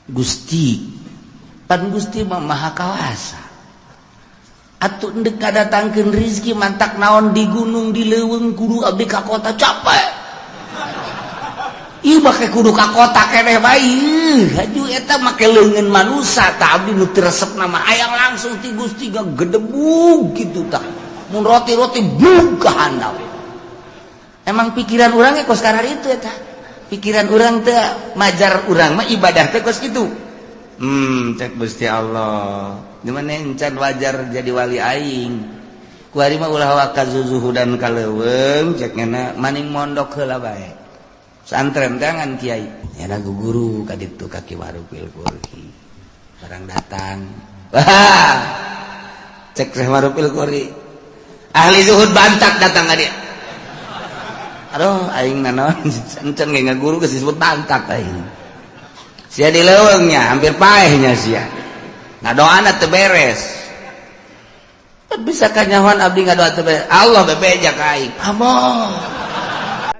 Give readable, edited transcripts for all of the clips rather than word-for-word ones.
Gusti pan Gusti mah maha kawasa atuh endek kadatangkeun rezeki mantak naon di gunung di leuweung kudu abdi ka kota capek ieu make kudu ka kota keneh bae haju eta make leungeun manusa tah abdi nu teu resepna mah hayang langsung ti Gusti gedebug kitu tah mun roti-roti bug ka handap emang pikiran urang ge kos karar itu eta pikiran urang teh majar urang mah ibadah teh kos kitu cek Gusti Allah dimana encan wajar jadi wali aing kuari mah ulah wakazuzuhudan kaleuweung cek ngana maning mondok heula bae santren tangan kiai nyana guru ka ditu kaki warupil kurhi barang datang wah cek Syekh warupil kurhi ahli zuhud bantak datang ka dia aduh aing naon encen ge ngaguru geus disebut bantak aing sia di leuweungnya hampir paehnya sia ngadoana teu beres bisa kanyahoan abdi ngadoa teu beres Allah bebeja ka aing amoh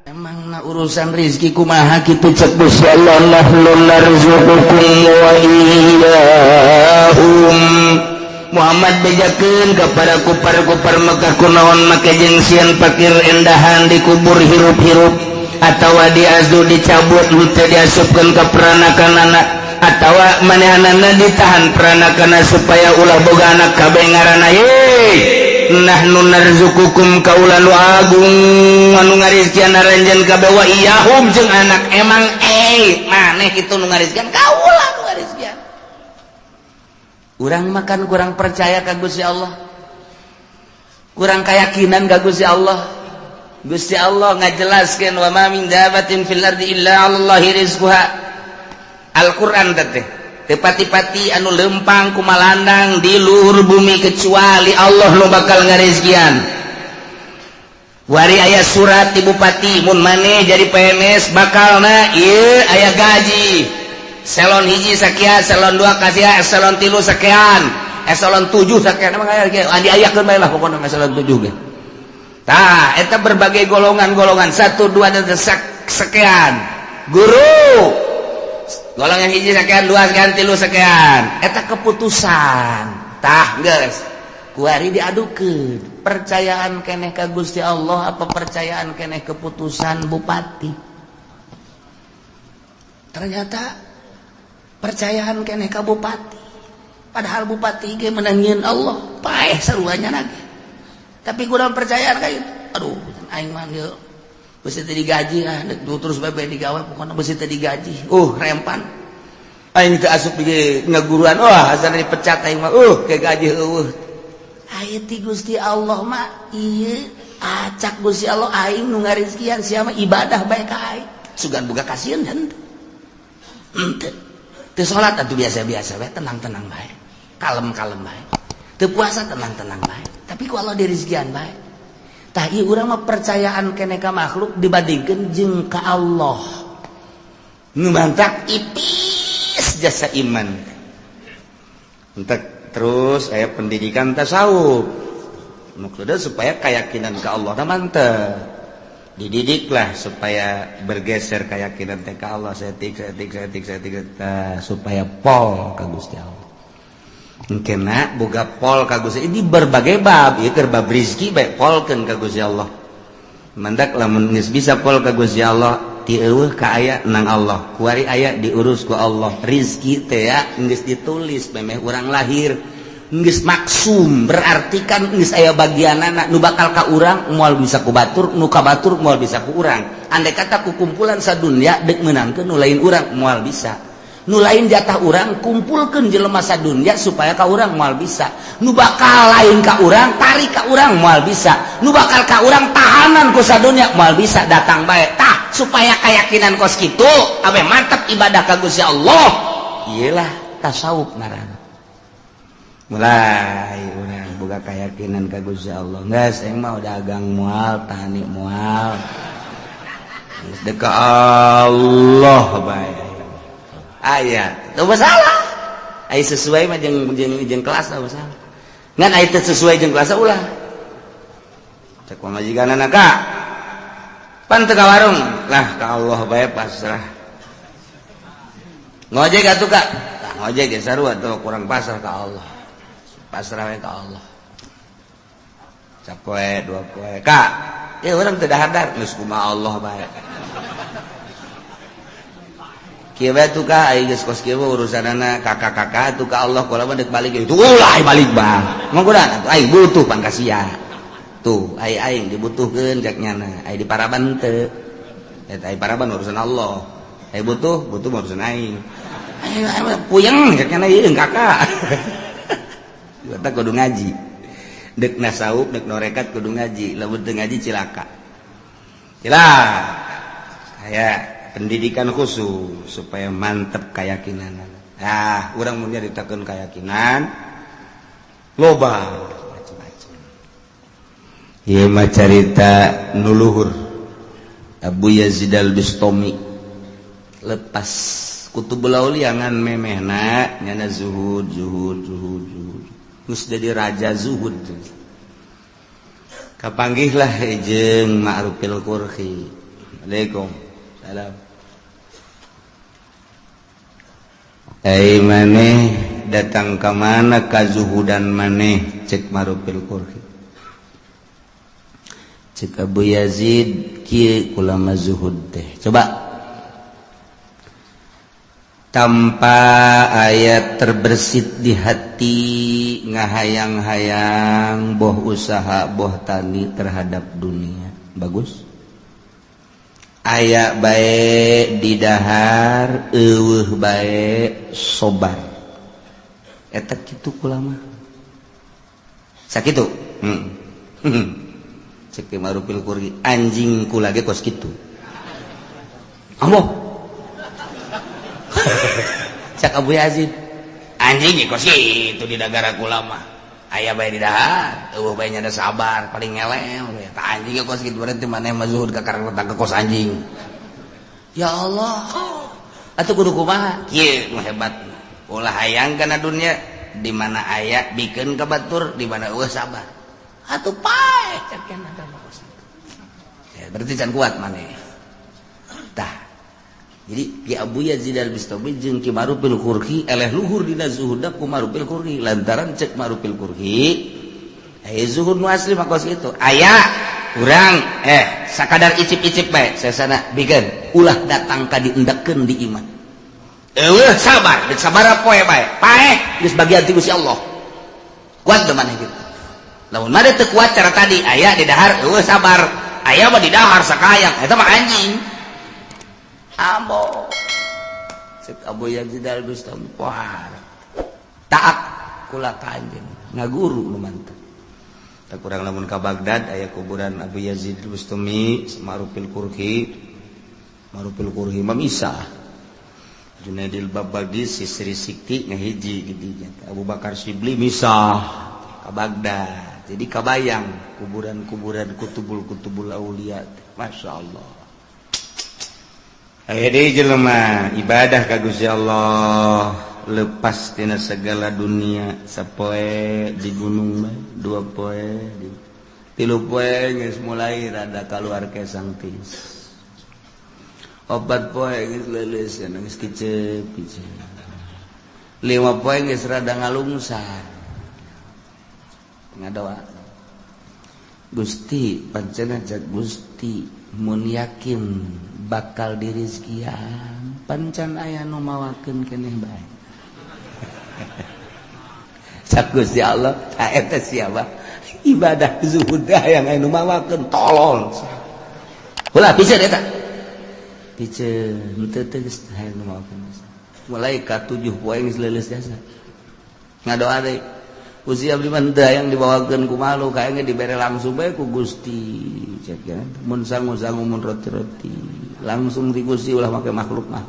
emangna urusan rezeki kumaha kitu cek Gusti Allah nahnu narzuqukum wa iyyahum Muhammad bejakeun ka para kupar-kupar Mekah kunaon make jeung sieun fakir endahan dikubur hirup-hirup atawa diazdu dicabut teu diasupkeun ka peranakanana atawa manehanana ditahan peranakana supaya ulah boga anak kabeh ngaranna ye nahnu narzuqukum kaula nu agung anu ngarizkian aranjeun kabeh wa iyahum jeung anak emang maneh kitu nu ngarizkian kaula nu ngarizkian urang makan kurang percaya ka Gusti Allah kurang keyakinan ka Gusti Allah Gusti Allah ngajelaskeun wa ma min dabatin fil ardi illa 'alallahi rizquha Al-Qur'an teh teu pati-pati anu lempang kumalandang di luhur bumi kecuali Allah nu bakal ngarizkian wari aya surat ti bupati mun maneh jadi PNS bakalna ieu aya gaji eselon 1 sakian eselon 2 kasia eselon 3 sakian eselon 7 sakian emang aya andi ayakeun bae lah pokona eselon 7 ge tah eta berbagai golongan-golongan 1 2 dan sekian guru golongan 1 sekian 2 sekian 3 sekian eta keputusan tah geus kuari diadukeun percayaan keneh ka Gusti Allah apa percayaan keneh keputusan bupati ternyata percayaan keneh ka bupati padahal bupati ge menangieun Allah paeh saruanya lagi tapi kurang percayaan kayak aduh aing mah geus beusi teu digaji terus bae digawe pokona beusi teu digaji rempan aing teu asup di ngaguruan asana dipecat aing mah ke gaji aya ti Gusti Allah mah ieu acak Gusti Allah aing nu ngarizkian sia mah ibadah bae ka aing sugan boga kasieun henteu teu salat atuh biasa-biasa bae tenang-tenang bae kalem-kalem bae teu puasa tenang-tenang bae tapi ku Allah dirizkian bae tah ieu urang mah percayaan keneh ka makhluk dibandingkeun jeung ka Allah nu mantak ipis jasa iman entek terus aya pendidikan tasawuf maksudna supaya keyakinan ka Allah teh mantep dididiklah supaya bergeser keyakinan teh ka Allah setik supaya pol ka Gusti Allah kena boga pol ka Gusti ini berbagai bab ieu keur bab rezeki bae polkeun ka Gusti Allah mandak lamun geus bisa pol ka Gusti Allah ti eueuh ka aya nang Allah kuari aya diurus ku Allah rezeki teh ya geus ditulis memeh urang lahir geus maksum berarti kan geus aya bagianana nu bakal ka urang moal bisa ku batur nu ka batur moal bisa ku urang andai kata ku kumpulan sadunya deuk meunangkeun nu lain urang moal bisa nu lain jatah urang kumpulkeun jelema sadunya supaya ka urang moal bisa nu bakal lain ka urang tarik ka urang moal bisa nu bakal ka urang tahanan ku sadunya moal bisa datang bae tah supaya keyakinan kos kitu abe mantep ibadah ka Gusti Allah iyalah tasawuf ngaranna mulai urang boga keyakinan ka Gusti Allah geus aing mah dagang moal tani moal geus deuk ka Allah bae ayat teu masalah aya sesuai mah jeung kelas teu masalah ngan aya teu sesuai jeung kelas ulah cek pamajikanana ka pan teu ka warung lah ka Allah bae pasrah ngojek atuh Kak ngojek ge sarua atuh kurang pasrah ka Allah pasrah we ka Allah sapoe dua poe Kak urang teu dahar geus kumaha Allah bae kieu bae tuh Kak aya geus kos kieu urusanana kakak-kakak tuh ka Allah kula mah deuk balik itu ulah balik bah manggodan atuh aing butuh pan ka sia tuh aing dibutuhkeun cek nyana aya di Paraban teu eta aya Paraban urusan Allah aya butuh urusan aing puyeng cek nyana ieu kakak eta kudu ngaji deuk nasawuf deuk norekat kudu ngaji lamun teu ngaji cilaka aya pendidikan khusus supaya mantep keyakinan urang mun nyaritakeun keyakinan loba ieu mah carita nu luhur Abu Yazid al-Bistami lepas kutubul aulia ngan memehna nyana zuhud geus jadi raja zuhud kapanggihlah jeung Ma'rufil Qurhi Assalamualaikum salam maneh datang ka mana ka zuhudan maneh cek Ma'rufil Qurhi cek Abu Yazid kieu ulama zuhud teh coba tanpa ayat terbersit di hati ngahayang-hayang boh usaha boh tani terhadap dunia bagus aya bae di dahar eueuh bae sobar eta kitu ulama sakitu cek Ma'rufil Qurhi anjing kula ge kos kitu amoh cak Abu Yazid anjing kos kitu di negara kula mah aya bae di dahar eueuh bae nya sabar paling ngelel eta anjing kos kitu berarti maneh mah zuhud ka karang datang ke kos anjing ya Allah atuh kudu kumaha kieu nu hebat ulah hayang kana dunya di mana aya bikeun ka batur di mana eueuh sabar atuh pae cak kana kos ya berarti can kuat maneh tah jadi Ki Abu Yazid al-Bistami jeung Ki Ma'rufil Qurhi eleh luhur dina zuhudna ku Ma'rufil Qurhi lantaran cek Ma'rufil Qurhi aya zuhud nu asli mah kos kitu aya urang sakadar icip-icip bae sasana bikeun ulah datang ka diendekeun di iman eueuh sabar deuk sabaraha poe bae paeh geus bagian ti Gusti Allah kuat teu maneh kitu lamun mah teu kuat cara tadi aya di dahar eueuh sabar aya mah di dahar sakayang eta mah anjing ambo cek Abu Yazid al-Bistami wah taat kula ka anjeun ngaguru nu mantep tak kurang lamun ka Baghdad aya kuburan Abu Yazid al-Bistami Ma'rufil Qurhi mah misah Junaidil Babadi Sisri Sikti ngahiji didinya Abu Bakar Shibli misah ka Baghdad jadi kabayang kuburan-kuburan kutubul aulia masyaallah aya deui jelema ibadah ka Gusti Allah lepas tina segala dunia sapoe di gunung bae dua poe di tilu poe geus mulai rada kaluar kesang tis opat poe geus leuleus geus kicep lima poe geus rada ngalungsar ngadoa Gusti pancena jak Gusti mun yakin bakal dirizkian pancan aya nu mawakeun keneh bae cak Gusti Allah ta eta siapa ibadah zuhud yang aya nu mawakeun tolol ulah piceun eta piceun teu geus aya nu mawakeun mulai ka 7 poe geus leuleus jasa ngadoa deui Gusti abdi mah teu yang dibawakeun ku malu kaengge dibere langsung bae ku Gusti cek ya mun sangu-sangu mun roti-roti langsung di Gusti ulah make makhluk mah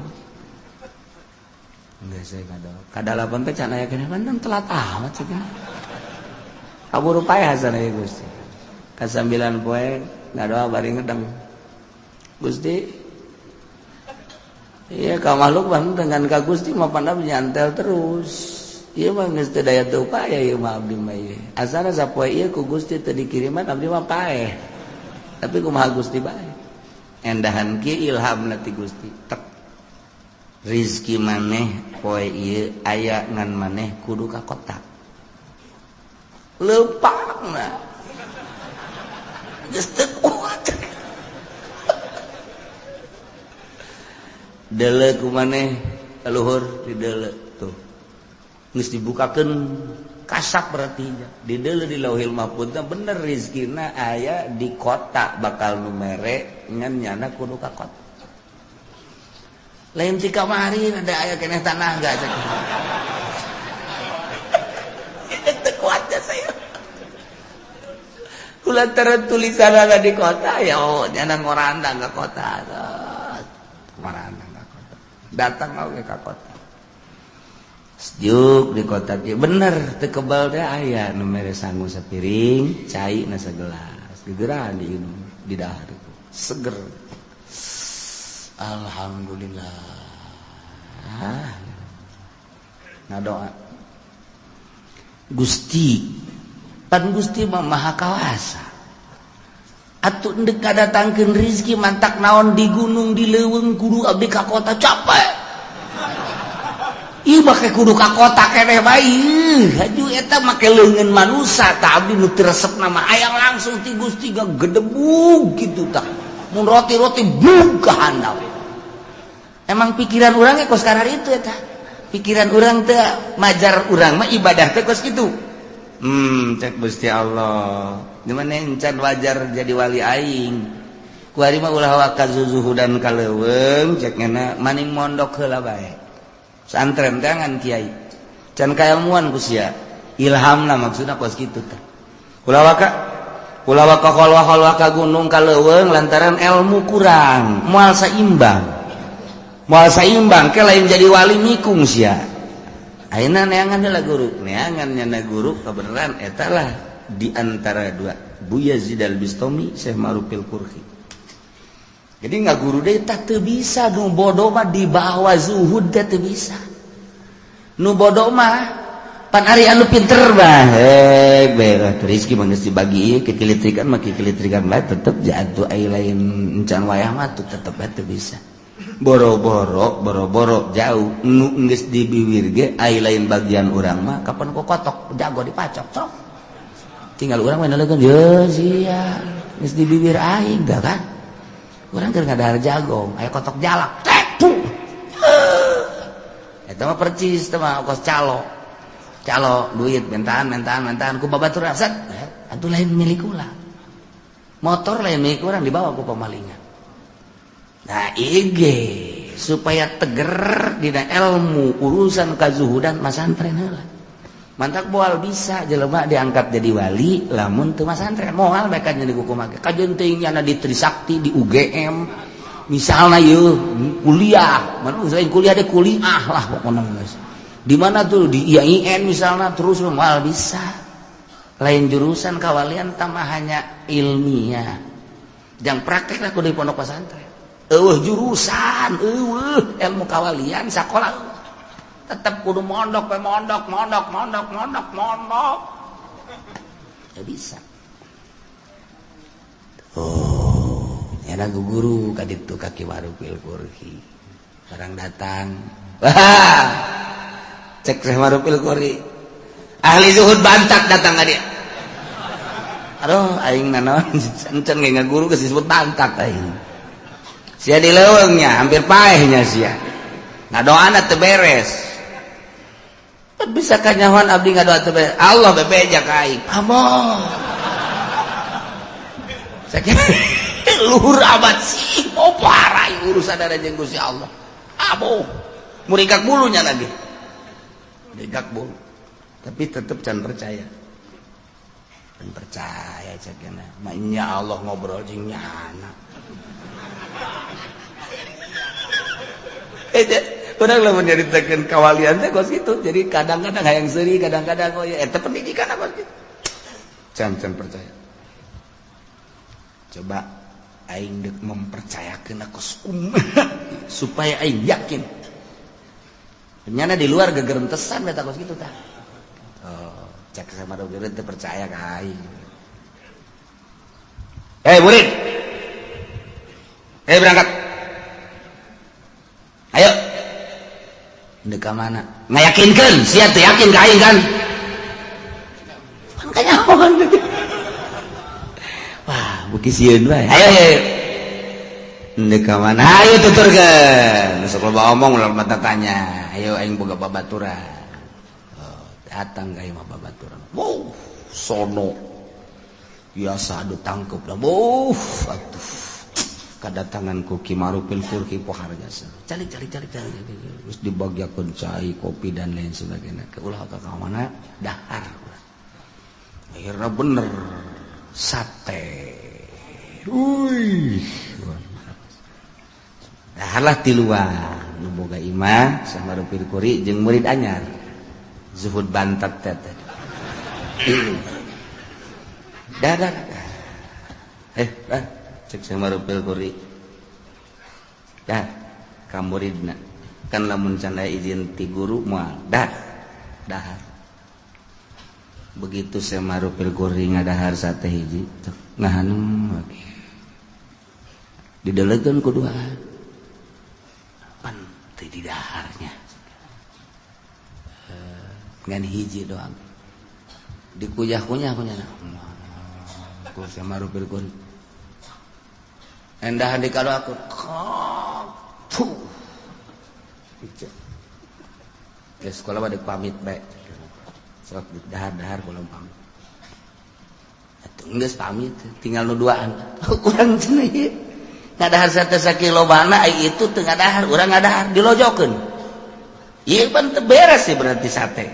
enggak saya kadalapan teh can aya keneh pandang telat amat cek kaburu pae hasan aya Gusti ka 9 poe ngadoa bari ngedeng Gusti iya ka makhluk mah dengan ka Gusti mah pandang nyantel terus ieu mah geus teu daya teu upaya ieu mah abdi mah ieu asana sapoe ieu ku Gusti teu dikiriman abdi mah paeh tapi kumaha Gusti bae endahan kieu ilhamna ti Gusti tek rizki maneh poe ieu aya ngan maneh kudu ka kota leupangna geus teu kuat deuleu ku maneh luhur di deuleu tuh geus dibukakeun kasap berarti di deuleu di Lauhil Mahfuz bener rizkina aya di kota bakal nu mere ngan nyana kudu ka kota lain ti kamari ada aya keneh tanah enggak cek teu kuatnya saya kulantaran tulisan ada di kota ya oh nyana ngorandang ka kota ngorandang ka kota datang oge ka kota sejuk di kota kieu bener teu kebal teh aya nu mere sangu sapiring cai na sagelas gegeran di inum di dahar itu seger alhamdulillah ngadoa Gusti pan Gusti mah maha kawasa atuh endek kadatangkeun rezeki mantak naon di gunung di leuweung kudu abdi ka kota capek ieu make kudu ka kota keneh bae haju eta make leungeun manusa tah abdi nu teu resepna mah aya langsung ti Gusti gedebug kitu tah mun roti-roti bug ka handap emang pikiran urang ge kos karar itu eta pikiran urang teh majar urang mah ibadah teh kos kitu cek Gusti Allah di mana encan wajar jadi wali aing ku ari mah ulah waka zuzuhudan ka leuweung cek ngana maning mondok heula bae santren tangan kiai can kailmuan ku sia ilhamna maksudna kos kitu teh ulah waka kholwa ka gunung ka leuweung lantaran ilmu kurang moal saimbang ke lain jadi wali mikung sia ayeuna neangan heula guru neangan nyana guru kabeneran eta lah di antara dua Buya Yazid Al-Bistami Syekh Ma'rufil Qurhi jadi ngaguru deui tah teu bisa nu bodoh mah di bawah zuhud teh teu bisa nu bodoh mah pan ari anu pinter mah rezeki mah geus dibagi kekilitrikan mah kekilitrikan bae tetep jatuh ai lain encan wayah mah tetep teu bisa boro-boro jauh nu geus di bibir ge ai lain bagian urang mah kapan ku kotok jago dipacok sok tinggal urang we naleungkeun ye sia geus di bibir aing da kan urang keur ngadahar jagong aya kotok jalak tek eta mah percis teh mah kos calo duit mentaan ku babaturan set atuh lain milik ulah motor lain milik urang dibawa ku pamalingan nah ige supaya teger dina ilmu urusan kazuhudan masantren heula mantak moal bisa jelema diangkat jadi wali lamun teu masantren moal bae kan jadi kumaha kajeun teuing nya di Trisakti di UGM misalna yeuh kuliah mun selain kuliah de kuliah lah pokona geus di mana tuh di IAIN misalna terus moal bisa lain jurusan kawalian tamah hanya ilmiah jang praktek lah kudu di pondok pesantren jurusan ilmu kawalian sakola tetep kudu mondok ya bisa nyana guru kaditu kaki Ma'rufil Qurhi barang datang cek Syekh Ma'rufil Qurhi ahli zuhud bantak datang ka dia aduh aing naon encen ge ngaguru geus disebut bantak aing sia di leuweungnya hampir paehnya sia ngadoana teu beres bisa kanyahoan abdi ngadoa teu beres Allah bebeja ka aing amoh sakit luhur abad sih oh parah urusan ada jeung Gusti Allah amoh murigak bulunya lagi murigak bulu tapi tetep can percaya cekna mainnya Allah ngobrol jeung nyana orang lah menceritakan kawalian teh kos gitu jadi kadang-kadang hayang seuri kadang-kadang oh ya eta pendidikan apa gitu can percaya coba aing dek mempercayakeun kos supaya aing yakin nyana di luar gegerentesan eta kos gitu tah oh cek sama dogeun teu percaya ka aing murid berangkat ayo Dek ka mana? Ngayakinkeun, sia teu yakin ka aing kan? Pan kanyahoan. Wah, beuki sieun wae. Ayo. Dek ka mana? Ayo tuturkeun. Sok loba omong ulah mata tanya. Ayo aing boga babaturan. Datang ka ieu mah babaturan. Wow, sono. Biasa adu tangkep lah. Wow, atuh. Kadatanganku Ki Marupil Furki pohar jasa cari terus dibagiakeun cai kopi dan lain sebagainya ke ulah ka mana dahar akhirnya bener sate dahar lah tiluan nu boga imah sama Marupil Kuri jeung murid anyar Zuhud Bantat teh dah cek sama Marupil Kuri dah ka muridna kan lamun canda izin ti guru moal dahar begitu sama Marupil Kuri ngadahar sate hiji ngahanem lagi didelegeun ku duaan pan teu di daharnya ngan hiji doang dikuyah-kunyah ku sama Marupil Kuri endah dikalo aku ya sekolah pada pamit baik sok dahar kalau pamit atuh geus pamit tinggal nu duaan urang cenah ieu ngadahar sate sakilobana itu teu ngadahar urang ngadahar dilojokeun ieu pan teu beres sih berarti sate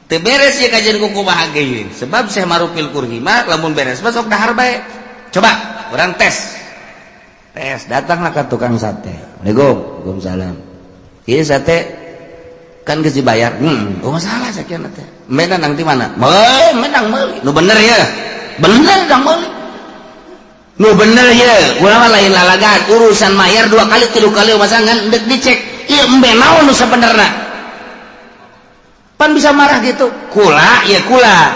teu beres ya kajian kumaha ge sebab Syekh Marupil Kuri mah lamun beres mah sok dahar bae coba urang tes datanglah ke tukang sate. Waalaikumsalam. Ieu sate kan geus dibayar. Masalah sakieu teh. Medan nang ti mana? Menang meuli. Nu bener ya. Bener dang meuli. Nu bener ya. Urang mah lain lalagan urusan mayar 2 kali 3 kali masangan deuk dicek. Ieu embe naon nu sabenerna? Pan bisa marah gitu. Kula, ya kula.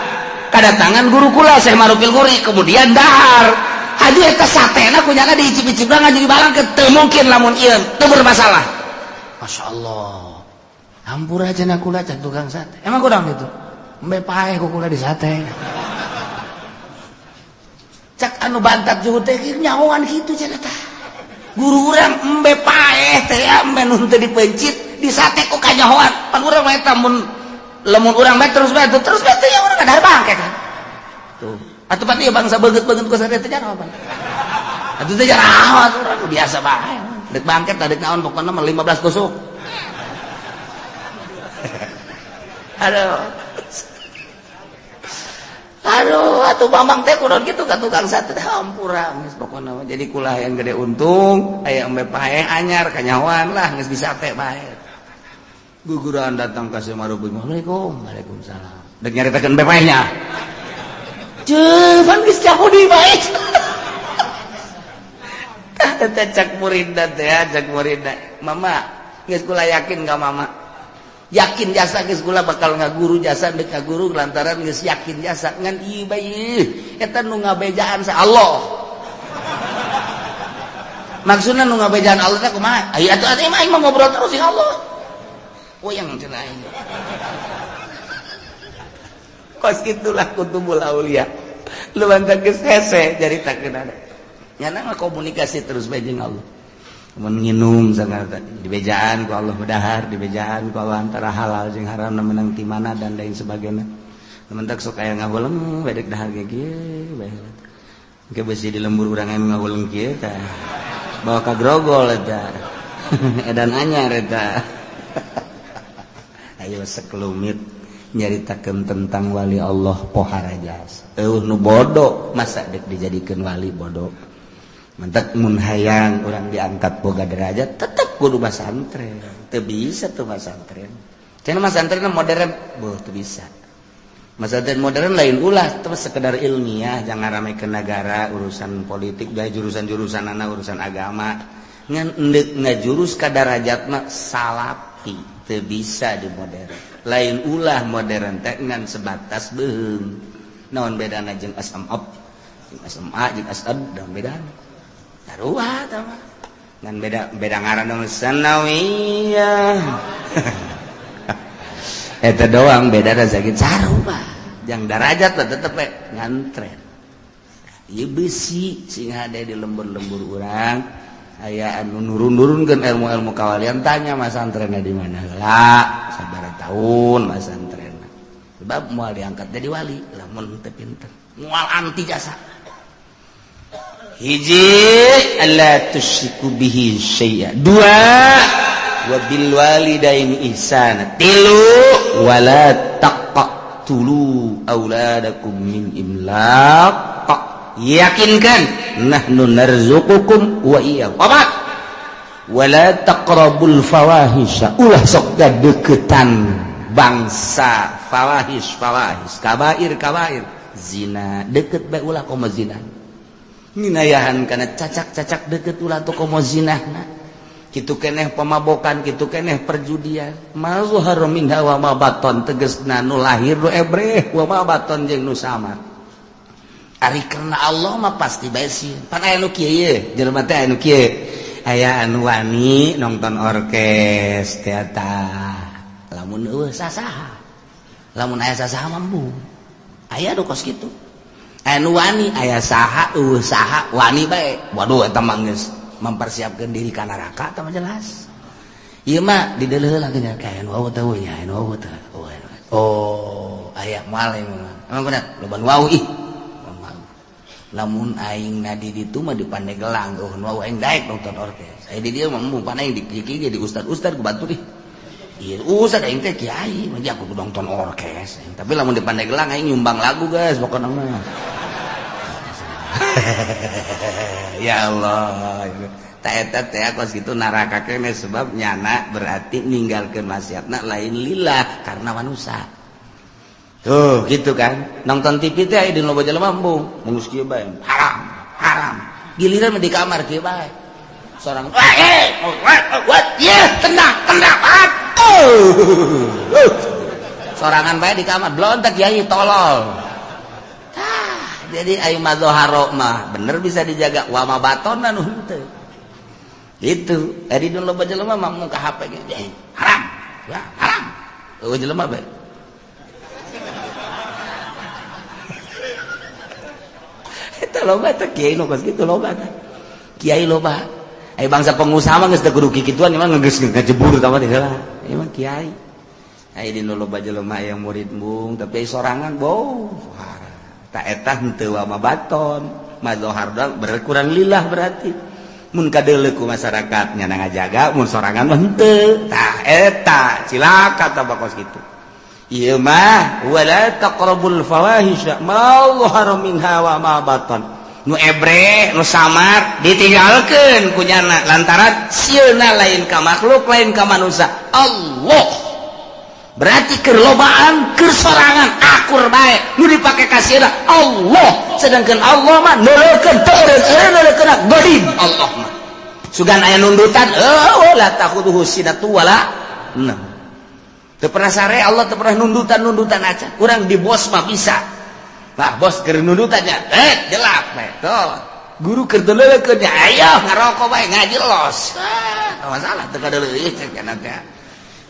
Kadatangan guru kula Syekh Marupil Kuri kemudian dahar. Hadi eta satena kunyana diicip-icip lah ngajari balang teu mungkin lamun ieu teu bermasalah. Masya Allah. Hampura cenah kula can tukang sate. Emang kurang gitu. Embe paeh ku kula di sate. Cak anu bantat juhud teh nyahoan kitu cenah tah. Guru urang embe paeh teh embe nu teu dipencit di sate ku kanyahoan. Pan urang mah eta mun lamun urang mah terus bae teh ya urang kadahar bangke kan. Tuh. Atuh pan ieu bangsa beungeut-beungeut ku sate teh jangan apa. Atuh teh jangan urang biasa bae. Dek bangket teh naon pokona mah 15 tusuk. Aduh, atuh Bambang teh kunaon kitu ka tukang sate teh hampura geus pokona jadi kulah yang gede untung, aya embe paeh anyar kanyahoan lah geus bisa teh bae. Guguran datang ka Syekh Marupil. Waalaikumsalam. Dek nyaritakeun embe paehnya. Pan geus cahudi bae. Tah cak muridna teh cak muridna. Mama, geus kula yakin ka mama. Yakin jasa geus kula bakal ngaguru jasa deuk ngaguru lantaran geus yakin jasa ngan ieu bae. Eta nu ngabejaan sa Allah. Maksudna nu ngabejaan Allah teh kumaha? Aya atuh aing mah ngobrol terus jeung Allah. Oyang cenah aing. Kos gitulah kutubul aulia lu bantak geus hese jaritakeun ada nyana komunikasi terus bae jeung Allah mun nginum sangat dibejaan ku Allah dahar dibejaan ku Allah antara halal jeung haram menang ti mana dan lain sebagainya mentak sok aya ngahuleng bae dahar ge kieu bae engke beusi di lembur urang aya ngahuleng kieu tah bawa ka grogol eta edan anyar eta ayo sekelumit nyaritakeun tentang wali Allah pohara jasa. Nu bodoh masa dek dijadikeun wali bodoh. Mentek mun hayang urang diangkat boga derajat tetep kudu masantren. Teu bisa tuh masantren. Cenah masantren modern, teu bisa. Masantren modern lain ulah teu sekedar ilmiah jangan ramekeun negara urusan politik bae jurusan-jurusanana urusan agama. Ngan endeup ngajurus ka darajatna salafi teu bisa di modern. Lain ulah modern teh ngan sebatas beung naon bedana jeung asam up jeung asam a jeung asad daun bedana sarua tah mah ngan beda ngaran dong sanawiyah. Eta doang beda da sakit sarupa. Yang derajat tetep ngantren. Ieu besi sing hade di lembur-lembur urang aya anu nurun-nurunkeun ilmu-ilmu kawalian tanya mas antrenna di mana heula sabaraha taun mas antrenna. Sebab moal diangkat jadi wali lamun teu pinter. Moal anti jasa. Hiji alla tusyriku bihi syai'a. Dua wa bil walidaini ihsana. Tilu wala taqtulu auladakum min imlaq. Yakinkan nahnu narzuqukum wa iyyahum. Apa? Wala taqrabul fawahisha. Ulah sok gadeukeutan bangsa fawahis kabair zina deket bae ulah komo zina. Nginayahan kana cacak-cacak deket ulah teu komo zinahna. Kitu keneh pemabokan, kitu keneh perjudian. Ma zuhara minha wa ma baton tegasna nu lahir nu ebreh wa ma baton jeung nu samar. Ari karena Allah mah pasti bae sih. Pan aya nu kieu ye, jelema teh anu kieu. Aya anu wani nonton orkes teater. Lamun eueuh sasaha. Lamun aya sasaha mampu. Aya nu kos kitu. Aya nu wani, aya saha, eueuh saha, wani bae. Waduh eta mah geus mempersiapkeun diri ka neraka tah mah jelas. Ieu mah di deuleuh lah geunya kae anu eueuh teh nya, anu eueuh teh. Oh, aya moal emang bener, loba nu wau ih. Lamun aing nadi ditu mah di Pandeglang oh nu aing daek nonton orkes aya di dieu mah mun panaing di kiki di ustad-ustad ku batu deh ieu ustad aing teh kiai mah aku nonton orkes tapi lamun di Pandeglang aing nyumbang lagu guys pokona mah ya Allah ta eta teh kos kitu neraka keneh sebab nyana berarti ninggalkeun maksiatna lain lillah karena manusia. Tuh gitu kan nonton TV teh aya di loba jelema embung mungus kieu bae haram giliran mah di kamar kieu bae sorang tenang sorangan bae di kamar blontak kiai tolol jadi ayo mazharo mah bener bisa dijaga wa ma baton anu henteu gitu di loba jelema mah mun ka HP ge haram ya haram eueuh jelema bae eta loba teh kiai nu kos kitu loba teh kiai loba aya bangsa pengusaha mah geus teu kudu kikituan mah geus ngajebur tah mah heula ieu mah kiai aya dinu loba jelema aya murid embung tapi sorangan boh ta eta henteu wa mabaton mazhar berkurang lillah berarti mun kadeuleu ku masyarakat nya ngajaga mun sorangan mah henteu tah eta cilaka tah bakos kitu. Ieu mah wala taqrabul fawahisha ma dhahara minha wa ma batan. Nu ebre nu samar ditinggalkeun ku nyana lantaran sieuna lain ka makhluk lain ka manusia. Allah. Berarti keur lobaan keur sorangan akur bae nu dipake ka sieuna Allah sedangkan Allah mah neulekeun teu neulekeun godim Allah mah. Sugan aya nundutan la takhuduhu sinatu wala nah. Teu pernah sare Allah teu pernah nundutan aja. Urang di bos mah bisa. Nah, bos keur nundutannya. Jelap we. Tuh. Guru keur deuleukeun nya. Ayo ngarokok bae ngaji los. Teu masalah teu kadeuleuh cek kana teh.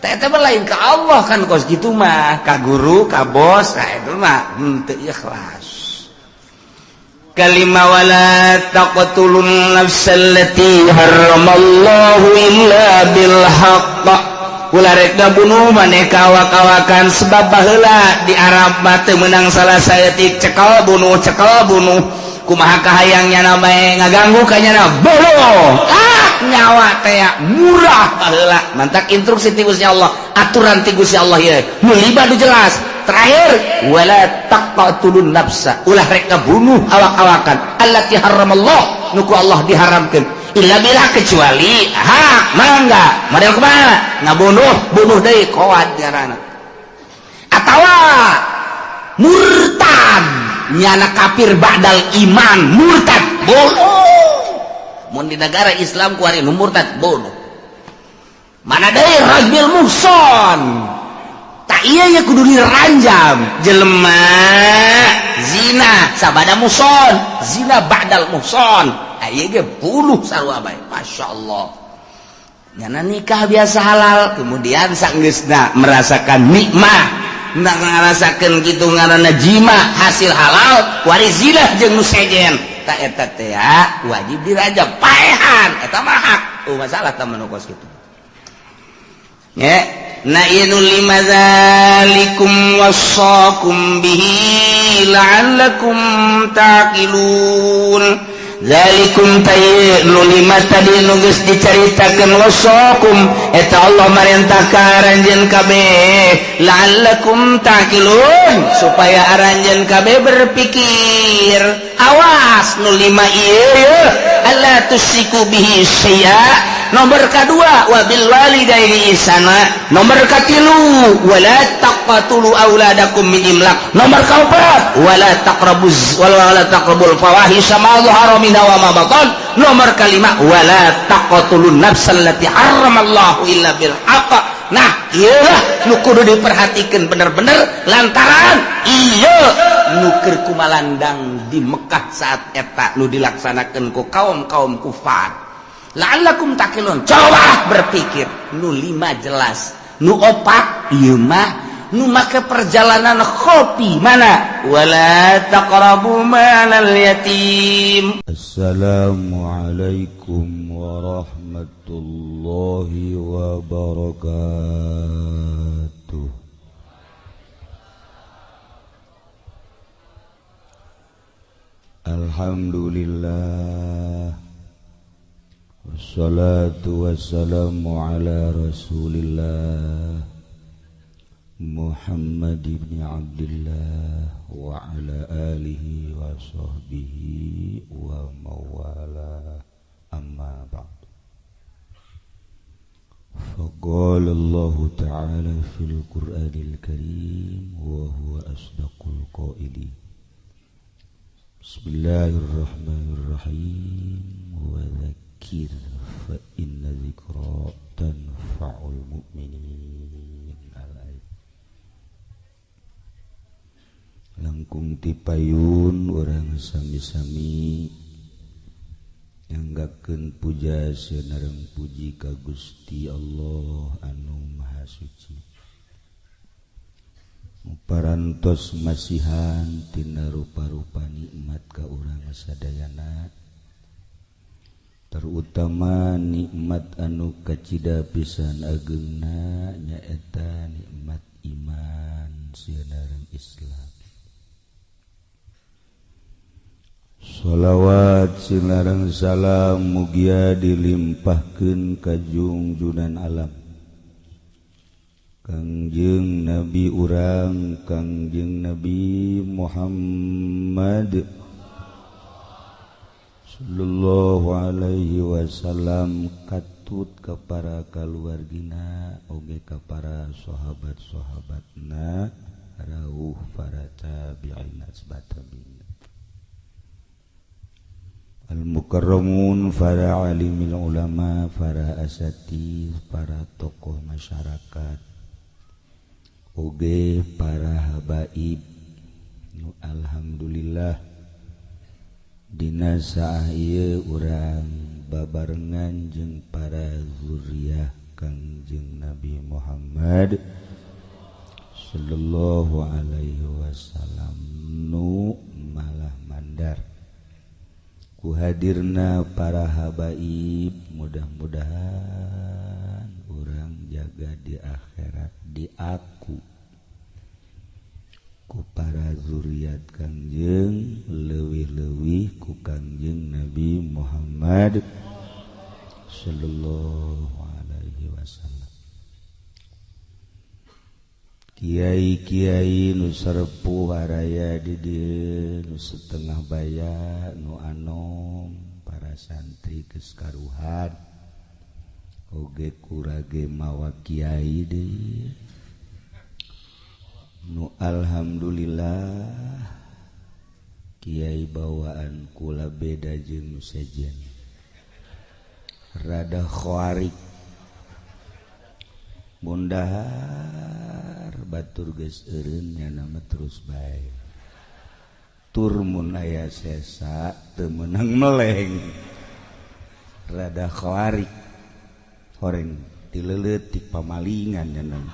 Teh eta mah lain ka Allah kan kos kitu mah, ka guru, ka bos, itu mah teu ikhlas. Kalima wala taqtulun nafsallati haramallahu illa bil haqq. Ulah rek bunuh maneh kawa-kawakan sebab baheula di Arab mah teu meunang salah saeutik cekal bunuh kumaha kahayangnya bae ngaganggu ka nyana bolo nyawa teh murah baheula mantak instruksi ti Gusti Allah aturan ti Gusti Allah ieu nu liba nu jelas terakhir wala taqtulun nafsa ulah rek bunuh awak-awakan allati haramallah nu ku Allah diharamkeun illa bila kecuali mangga model kumaha ngabunuh deui qawad diarana atawa murtad nyana kafir ba'dal iman murtad bunuh mun di negara Islam ku ari nu murtad bunuh mana deui rajmil muhson tak iya ya kudu diranjam jelema zina sabada muhson zina ba'dal muhson aya ge puluh sarua bae masyaallah nyana nikah biasa halal kemudian sanggeusna merasakan nikmah ngarasakeun kitu ngaranna jima hasil halal waris zina jeung nu sejen ta eta teh wajib dirajam paehan eta mah hak masalah tah manukos kitu ya na'inu limadzalikum wassaqum bihi la'allakum taqilun zalikum tayyi'nu lima tadi nu geus dicaritakeun wassaqum eta Allah marentah ka aranjeun kabeh la'allakum taqilun supaya aranjeun kabeh berpikir awas nu lima ieu alla tusyriku bihi syai'a nomor kedua wabil walidaini ihsana nomor katilu wala taqtulu auladakum min imlaq nomor kaopat wala taqrabul fawahisha ma dhahara minha wa ma batan nomor kalima wala taqtulun nafsal lati harramallahu illa bil haqq nah ieulah nu kudu diperhatikeun bener-bener lantaran ieu nu keur kumalandang di Mekah saat eta nu dilaksanakeun ku kaum-kaum kufar la'allakum taqilun coba berpikir nu lima jelas nu opat ieu mah nu make perjalanan khofi mana wala taqrabu malal yatim. Assalamualaikum warahmatullahi wabarakatuh. Alhamdulillah wassalatu wassalamu ala rasulillah Muhammad ibn Abdullah wa ala alihi wa sahbihi wa mawala amma ba'd faqala Allah ta'ala fil Qur'anil Karim wa huwa asdaqul qailin Bismillahirrahmanirrahim wa dzakir fa inna dzikra tanfa'ul mu'minin. Langkung tipayun orang sami-sami nyanggakeun puja sanareng puji ka Gusti Allah anu Maha Suci. Parantos masihan tina rupa-rupa nikmat ka urang sadayana terutama nikmat anu kacida pisan ageungna nyaeta nikmat iman sanareng Islam. Shalawat sinareng salam mugia dilimpahkeun ka junjunan alam Kangjeng Nabi urang Kangjeng Nabi Muhammad sallallahu alaihi wasallam katut ka para kaluargina oge ka para sahabat-sahabatna rawuh para tabi'in asbatabi'in al-mukarramun para alimil ulama para asatidz para tokoh masyarakat oge para habaib nu alhamdulillah dina saah ieu urang babarengan jeung para zuriyah Kangjeng Nabi Muhammad sallallahu alaihi wasallam nu malah mandar ku hadirna para habaib mudah-mudahan urang jaga di akhirat di aku ku para zuriat Kangjeng leuwih-leuwih ku Kangjeng Nabi Muhammad sallallahu alaihi wasallam. Kiai-kiai nu sarpu waraya di dieu nu setengah baya nu anom para santri geus karuhan oge kurage mawa kiai deui nu alhamdulillah kiai bawaan kula beda jeung nu sejen rada khawarik mundahar batur geus eureun nya nama terus bae turmun aya sesa teu meunang meleng rada khawarik horeng dileleutik pamalingan cenah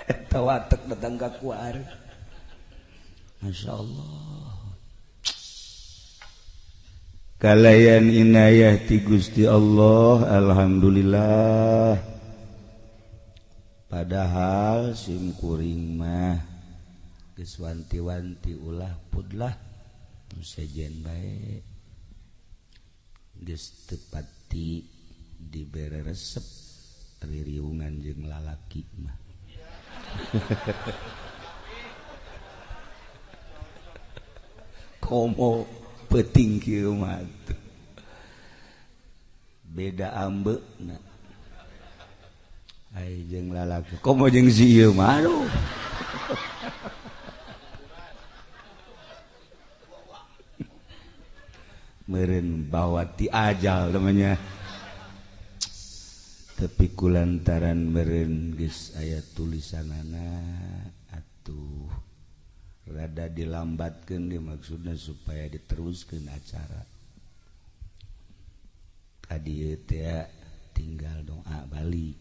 eta watek datang ka kuari masyaallah kalayan inayah ti Gusti Allah alhamdulillah padahal sim kuring mah geus wanti-wanti ulah pudlah nu sejen bae geus teu pati dibere resep ririungan jeung lalaki mah komo peuting kieu mah beda ambeuna ai jeung lalaki komo jeung si ieu mah aduh meureun bawa ti ajal namanya tapi kulantaran meureun geus aya tulisanana atuh rada dilambatkeun di maksudna supaya diteruskeun acara kadieu teh tinggal doa balik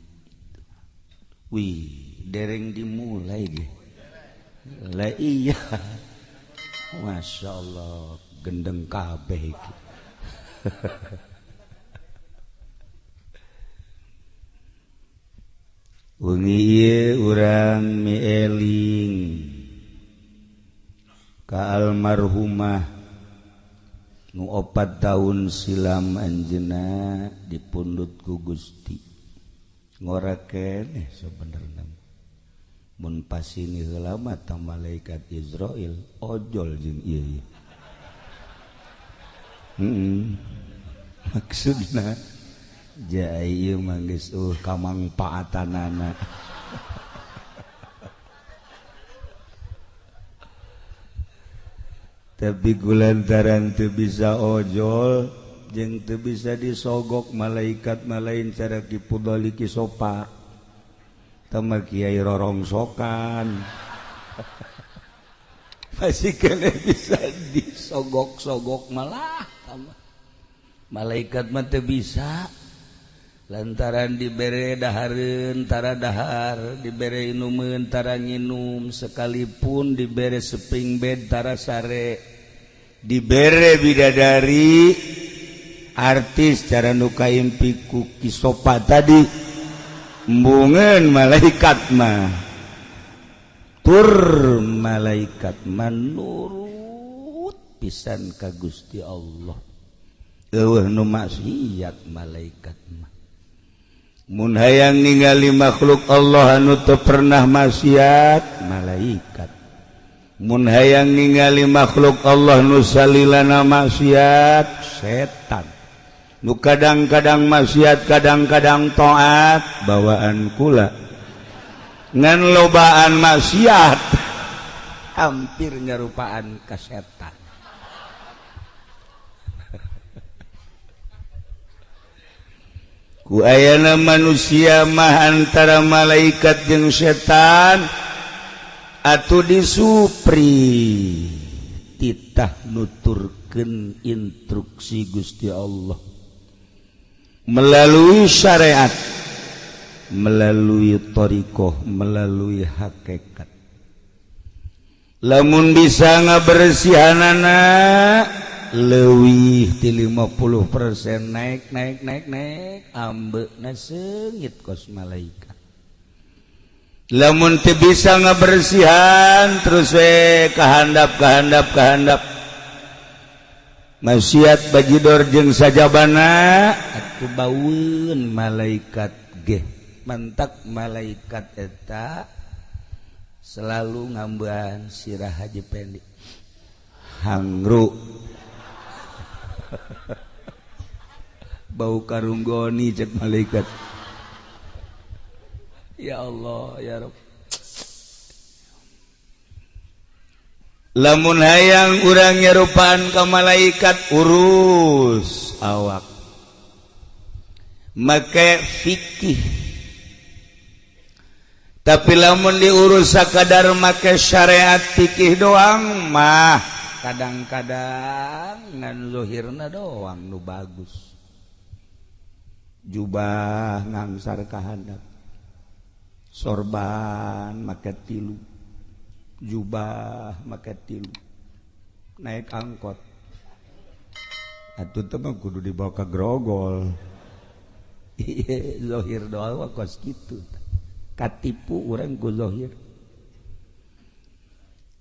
wih dereng dimulai ge lah iya masyaallah gendeng kabeh iki wengi ieu urang mieling ka almarhumah nu 4 tahun silam anjeunna dipundhut ku Gusti ngora keneh sabenerna mun pasini heula mah ta malaikat Israil ojol jeung ieu maksudna jai ieu mah geus kamangpaatanana tapi kulantaran teu bisa ojol jeung teu bisa disogok malaikat malain cara kipudoli kisopa tama kiai rorongsokan masih kena bisa disogok-sogok malah malaikat mah teu bisa lantaran dibere dahareun tara dahar dibere inumeun tara nginum sekalipun dibere seping bed tara sare dibere bidadari artis cara nu kaimpi ku kisopa tadi embungeun malaikat mah tur malaikat manurut pisan ka Gusti Allah eueuh nu maksiat malaikat mah mun hayang ningali makhluk Allah anu teu pernah maksiat malaikat mun hayang ningali makhluk Allah nu salilana maksiat setan nu kadang-kadang maksiat kadang-kadang taat bawaan kula ngan lobaan maksiat hampir nyarupaan ka setan ku ayana manusia mah antara malaikat jeung setan atuh disupri titah nuturkeun instruksi Gusti Allah melalui syariat melalui thariqah melalui hakikat lamun bisa ngabersihanana leuwih ti 50% naik ambeuna seungit kos malaikat lamun teu bisa ngabersihan terus we kahandap maksiat bajidor jeung sajabana atuh baueun malaikat ge mantak malaikat eta selalu ngambean sirah Haji Pendi hangru bau karunggoni cek malaikat ya Allah ya Rabb lamun hayang urang nyarupaan ka malaikat urus awak make fikih tapi lamun diurus sakadar make syariat fikih doang mah kadang-kadang ngan zahirna doang nu bagus jubah ngangsar ka handap sorban make 3 jubah make 3 naik angkot atuh teh mah kudu dibawa ka grogol ieu zahir doang kos kitu katipu urang ku zahir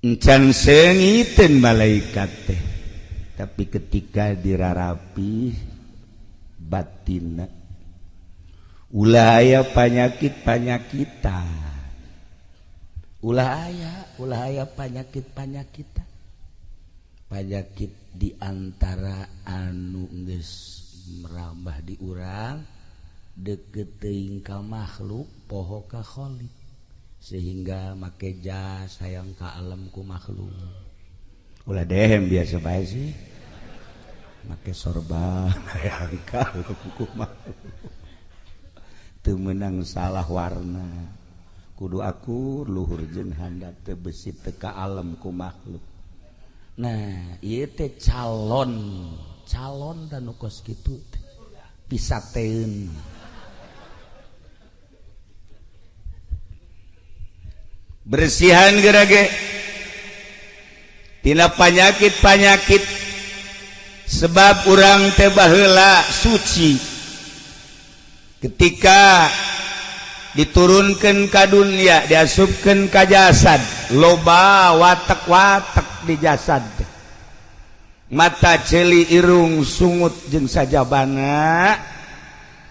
encan seungiteun malaikat teh tapi ketika dirarapi batinna ulah aya panyakit-panyakitan ulah aya panyakit-panyakitan panyakit diantara anu geus merambah di urang deket teuing ka makhluk poho ka khaliq sehingga make jas hayang ka alam ku makhluk ulah dehem biasa bae sih make sorban hayang ka alam ku makhluk teu meunang salah warna kudu akur luhur jeung handap teu besi teu ka alam ku makhluk. Nah ieu teh calon dan nu kos kitu teh pisateun bersihan gerage tina panyakit sebab urang teh baheula suci ketika diturunkeun ka dunya diasupkeun ka jasad loba watek-watek di jasad mata celi irung sungut jeung sajabana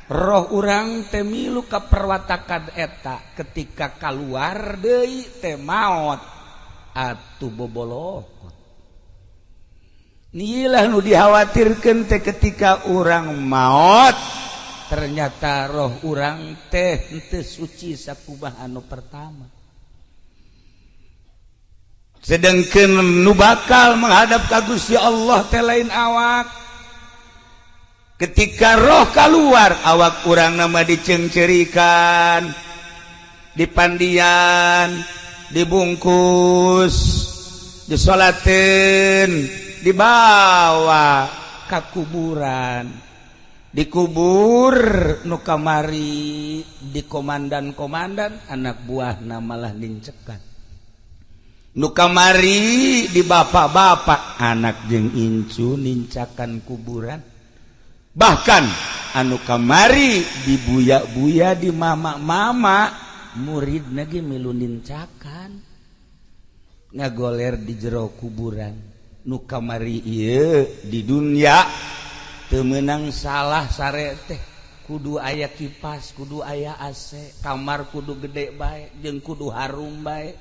roh urang teh milu ka perwatakan eta ketika kaluar deui teh maot atuh bobolokot nilah nu dikhawatirkeun teh ketika urang maot ternyata roh urang teh henteu suci sakubah anu pertama sedengkeun nu bakal menghadap ka Gusti Allah teh lain awak ketika roh keluar awak urang nama dicengcerikan dipandian dibungkus disolatin dibawa ka kuburan dikubur nu kamari di komandan anak buahna malah nincekan nu kamari di bapak-bapak anak jeung incu nincakan kuburan bahkan anu kamari di buya-buya di mama-mama murid lagi milu nincakan ngagoler di jero kuburan nu kamari ieu di dunya teu meunang salah sare teh kudu aya kipas kudu aya AC kamar kudu gede bae jeung kudu harum bae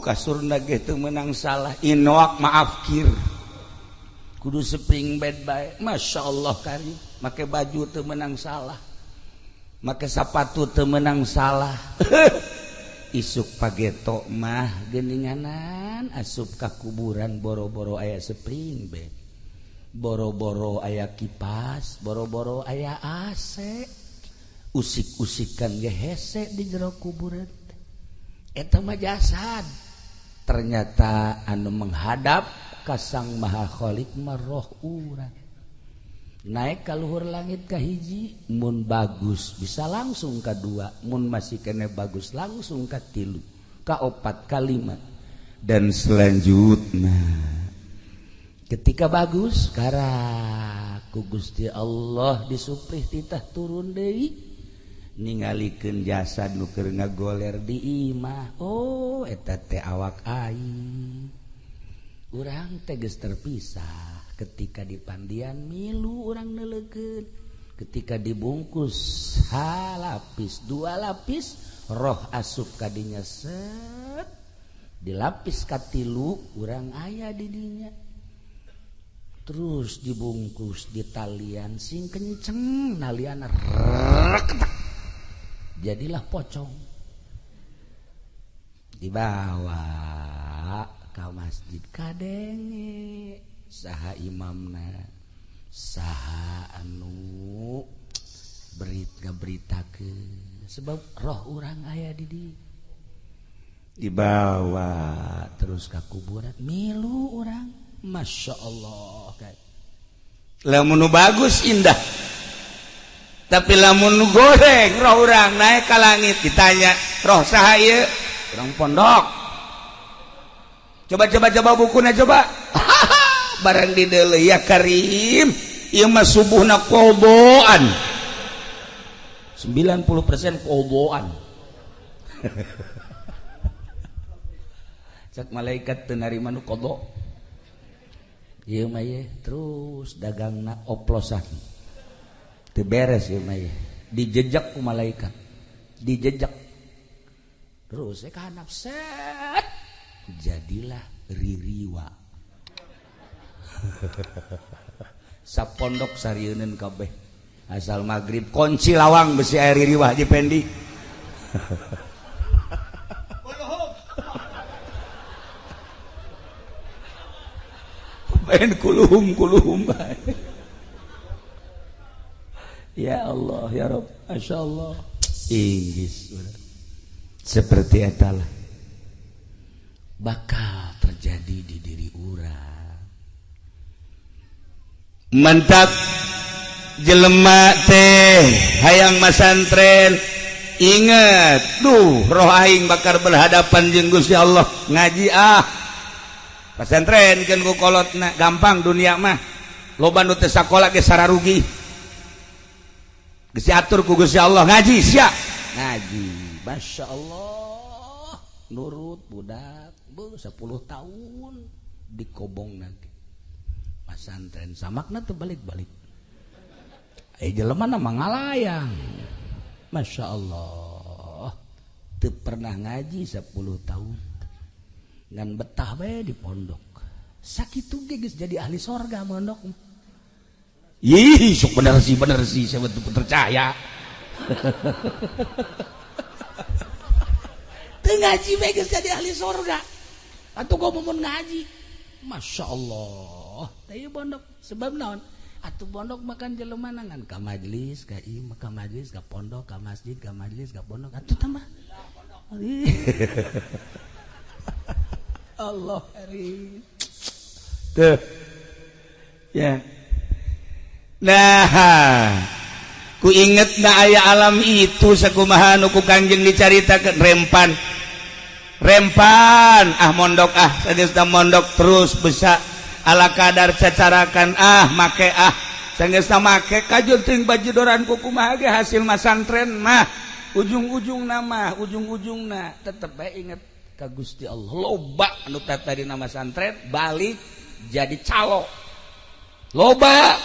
kasurna ge teu meunang salah inoak maafkir kudu spring bed bae masyaallah kari make baju teu meunang salah make sepatu teu meunang salah isuk pageto mah geuninganan asup ka kuburan boro-boro aya spring bed boro-boro aya kipas boro-boro aya AC usik-usikan ge hese di jero kuburan eta mah jasad ternyata anu menghadap ka Sang Maha Khaliq mah roh urang naik ka luhur langit ka hiji mun bagus bisa langsung ka dua mun masih kene bagus langsung ka tilu ka opat ka lima dan selanjutnya ketika bagus kara ku Gusti Allah disuprih titah turun deui ningalikeun jasad nu keur ngagoler di imah oh eta teh awak aing urang teh geus terpisah ketika dipandian milu urang neulekeun ketika dibungkus halapis dua lapis roh asup ka dinya set dilapis ka tilu urang aya di dinya terus dibungkus di talian sing kenceng nalian jadilah pocong dibawa ka masjid kadenge saha imamna saha anu beritakeun sebab roh orang aya di dibawa terus ke kuburan milu orang Masya Allah lamun bagus indah tapi lamun goreng roh orang naik ke langit ditanya roh sahaya orang pondok coba bukunya coba barang di deuleu ya Karim ieu mah subuhna qodoan 90% qodoan cak malaikat teu narima nu qado ieu mah ye terus dagangna oplosan teu beres ieu mah ye dijejak ku malaikat dijejak terus ka handap set jadilah ririwa sapondok sarieun kabeh asal magrib kunci lawang besi air ririwah di pendi main kuluhum ya Allah ya Rabb Masya Allah Inggris seperti etalah bakal terjadi di diri urang mantap jelema teh hayang masantren inget roh aing bakar berhadapan jeung Gusti Allah ngaji pasantren kan ku kolotna gampang dunia mah loba nu teu sakola ge sararugi geus diatur ku Gusti Allah ngaji sia ngaji Masya Allah nurut budak 10 tahun dikobong nanti pasantren samakna teu balik-balik jelema mah ngalayang Masya Allah teu pernah ngaji 10 tahun ngan betah bae di pondok sakitu ge geus jadi ahli sorga mondok ih sok bener sih saya betul percaya teu ngaji bae geus jadi ahli sorga atuh gua mun ngaji Masya Allah teu pondok sebab naon atuh pondok makan jelema nangan ka majelis ka imam ka majelis ka pondok ka masjid ka majelis ka pondok atuh tambah Allah hari tuh ya nah ku inget na aya alam itu sakumaha nu ku Kangjeng dicaritakeun rempan mondok sageusna mondok terus besa ala kadar cacarakan make sageusna make kajur teuing bajudoran ku kumaha ge hasil masantren mah ujung-ujungna tetep bae inget ka Gusti Allah loba anu tata dina masantren balik jadi calo loba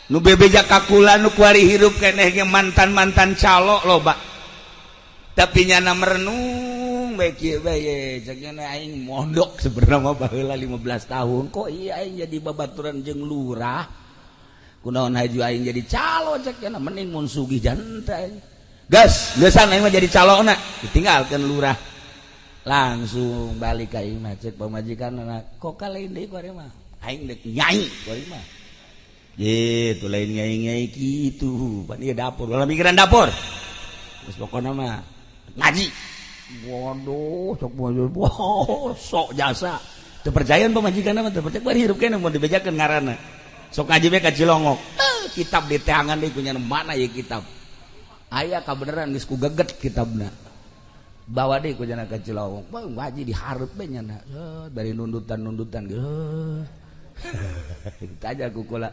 nu bebeja kakula nu kuari hirup keneh ge mantan calo loba tapi nyana merenung bae kieu bae ceuk aing mondok sebenarnya mah baheula 15 tahun kok iya aing jadi babaturan jeung lurah kunaon haju aing jadi calo ceuk cenah mending mun sugih jantai gas geusan aing mah jadi calona ditinggalkeun lurah langsung balik ka imah cek pamajikanna kok kalain deui kuari mah aing deuk nyai kuari mah gitu lain nyai kitu pan ieu dapur ulah mikiran dapur geus pokona mah ngaji waduh sok jasa teu percayaan pamajikanna mah teu percaya bari hirup keneh mun dibejakeun ngaranna sok ngaji bae ka Cilongok kitab di teangan deui punya mana ieu kitab aya kabeneran geus ku geget kitabna bawa deh ku jana ke Cilongok ngaji dihareup bae nya dari nundutan kita aja ku kula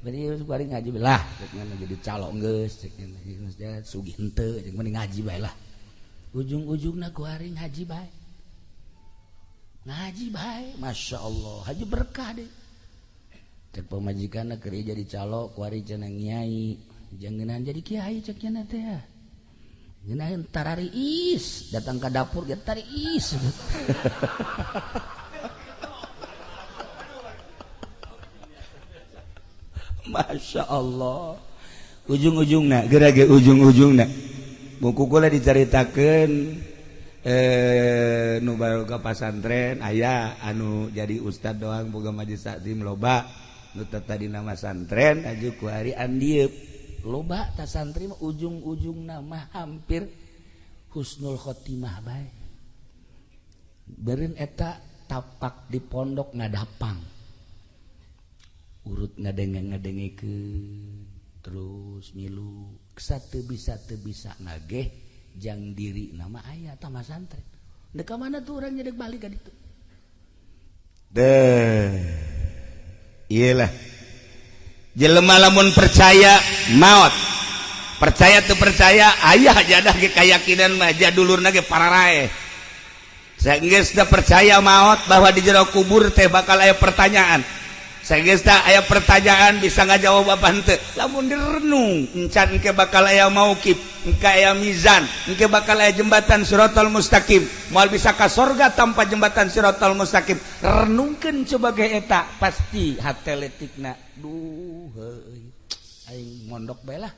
bari bari ngaji bae lah jadi calo geus cek sugih henteu jeung mending ngaji bae lah ujung-ujungna ku hari ngaji bae Masya Allah haji berkah deh cek pamajikanna keur jadi calo ku hari cenah nyai jangan jadi kiai cek cenah teh ya ngenahin tarariis datang ke dapur get tariis Masya Allah ujung-ujungna gerage ujung-ujungna buku kula dicaritakeun nu baru ka pasantren aya anu jadi ustad doang boga majelis taklim loba nu tata dina masantren aju ku hari andieup loba ta santri mah ujung-ujung nama hampir husnul khotimah bae. Beureun eta tapak di pondok ngadapang. Urut ngadenge-ngadengikeun terus milu teu bisa ngageh jang diri nama aya tama santri. Da ka mana tuh urang nyedek balik ka ditu. Iyalah jelema lamun percaya maot percaya tuh percaya ayah jadah ge kayakinan mah jadulurna ge pararae saenggeus da percaya maot bahwa di jero kubur teh bakal aya pertanyaan saenggeus da aya pertanyaan bisa ngajawab apa henteu lamun direnung encan engke bakal aya mauqif engke aya mizan engke bakal aya jembatan siratal mustaqim moal bisa ka sorga tanpa jembatan siratal mustaqim renungkeun coba ge eta pasti hate letikna duh aing mondok bae lah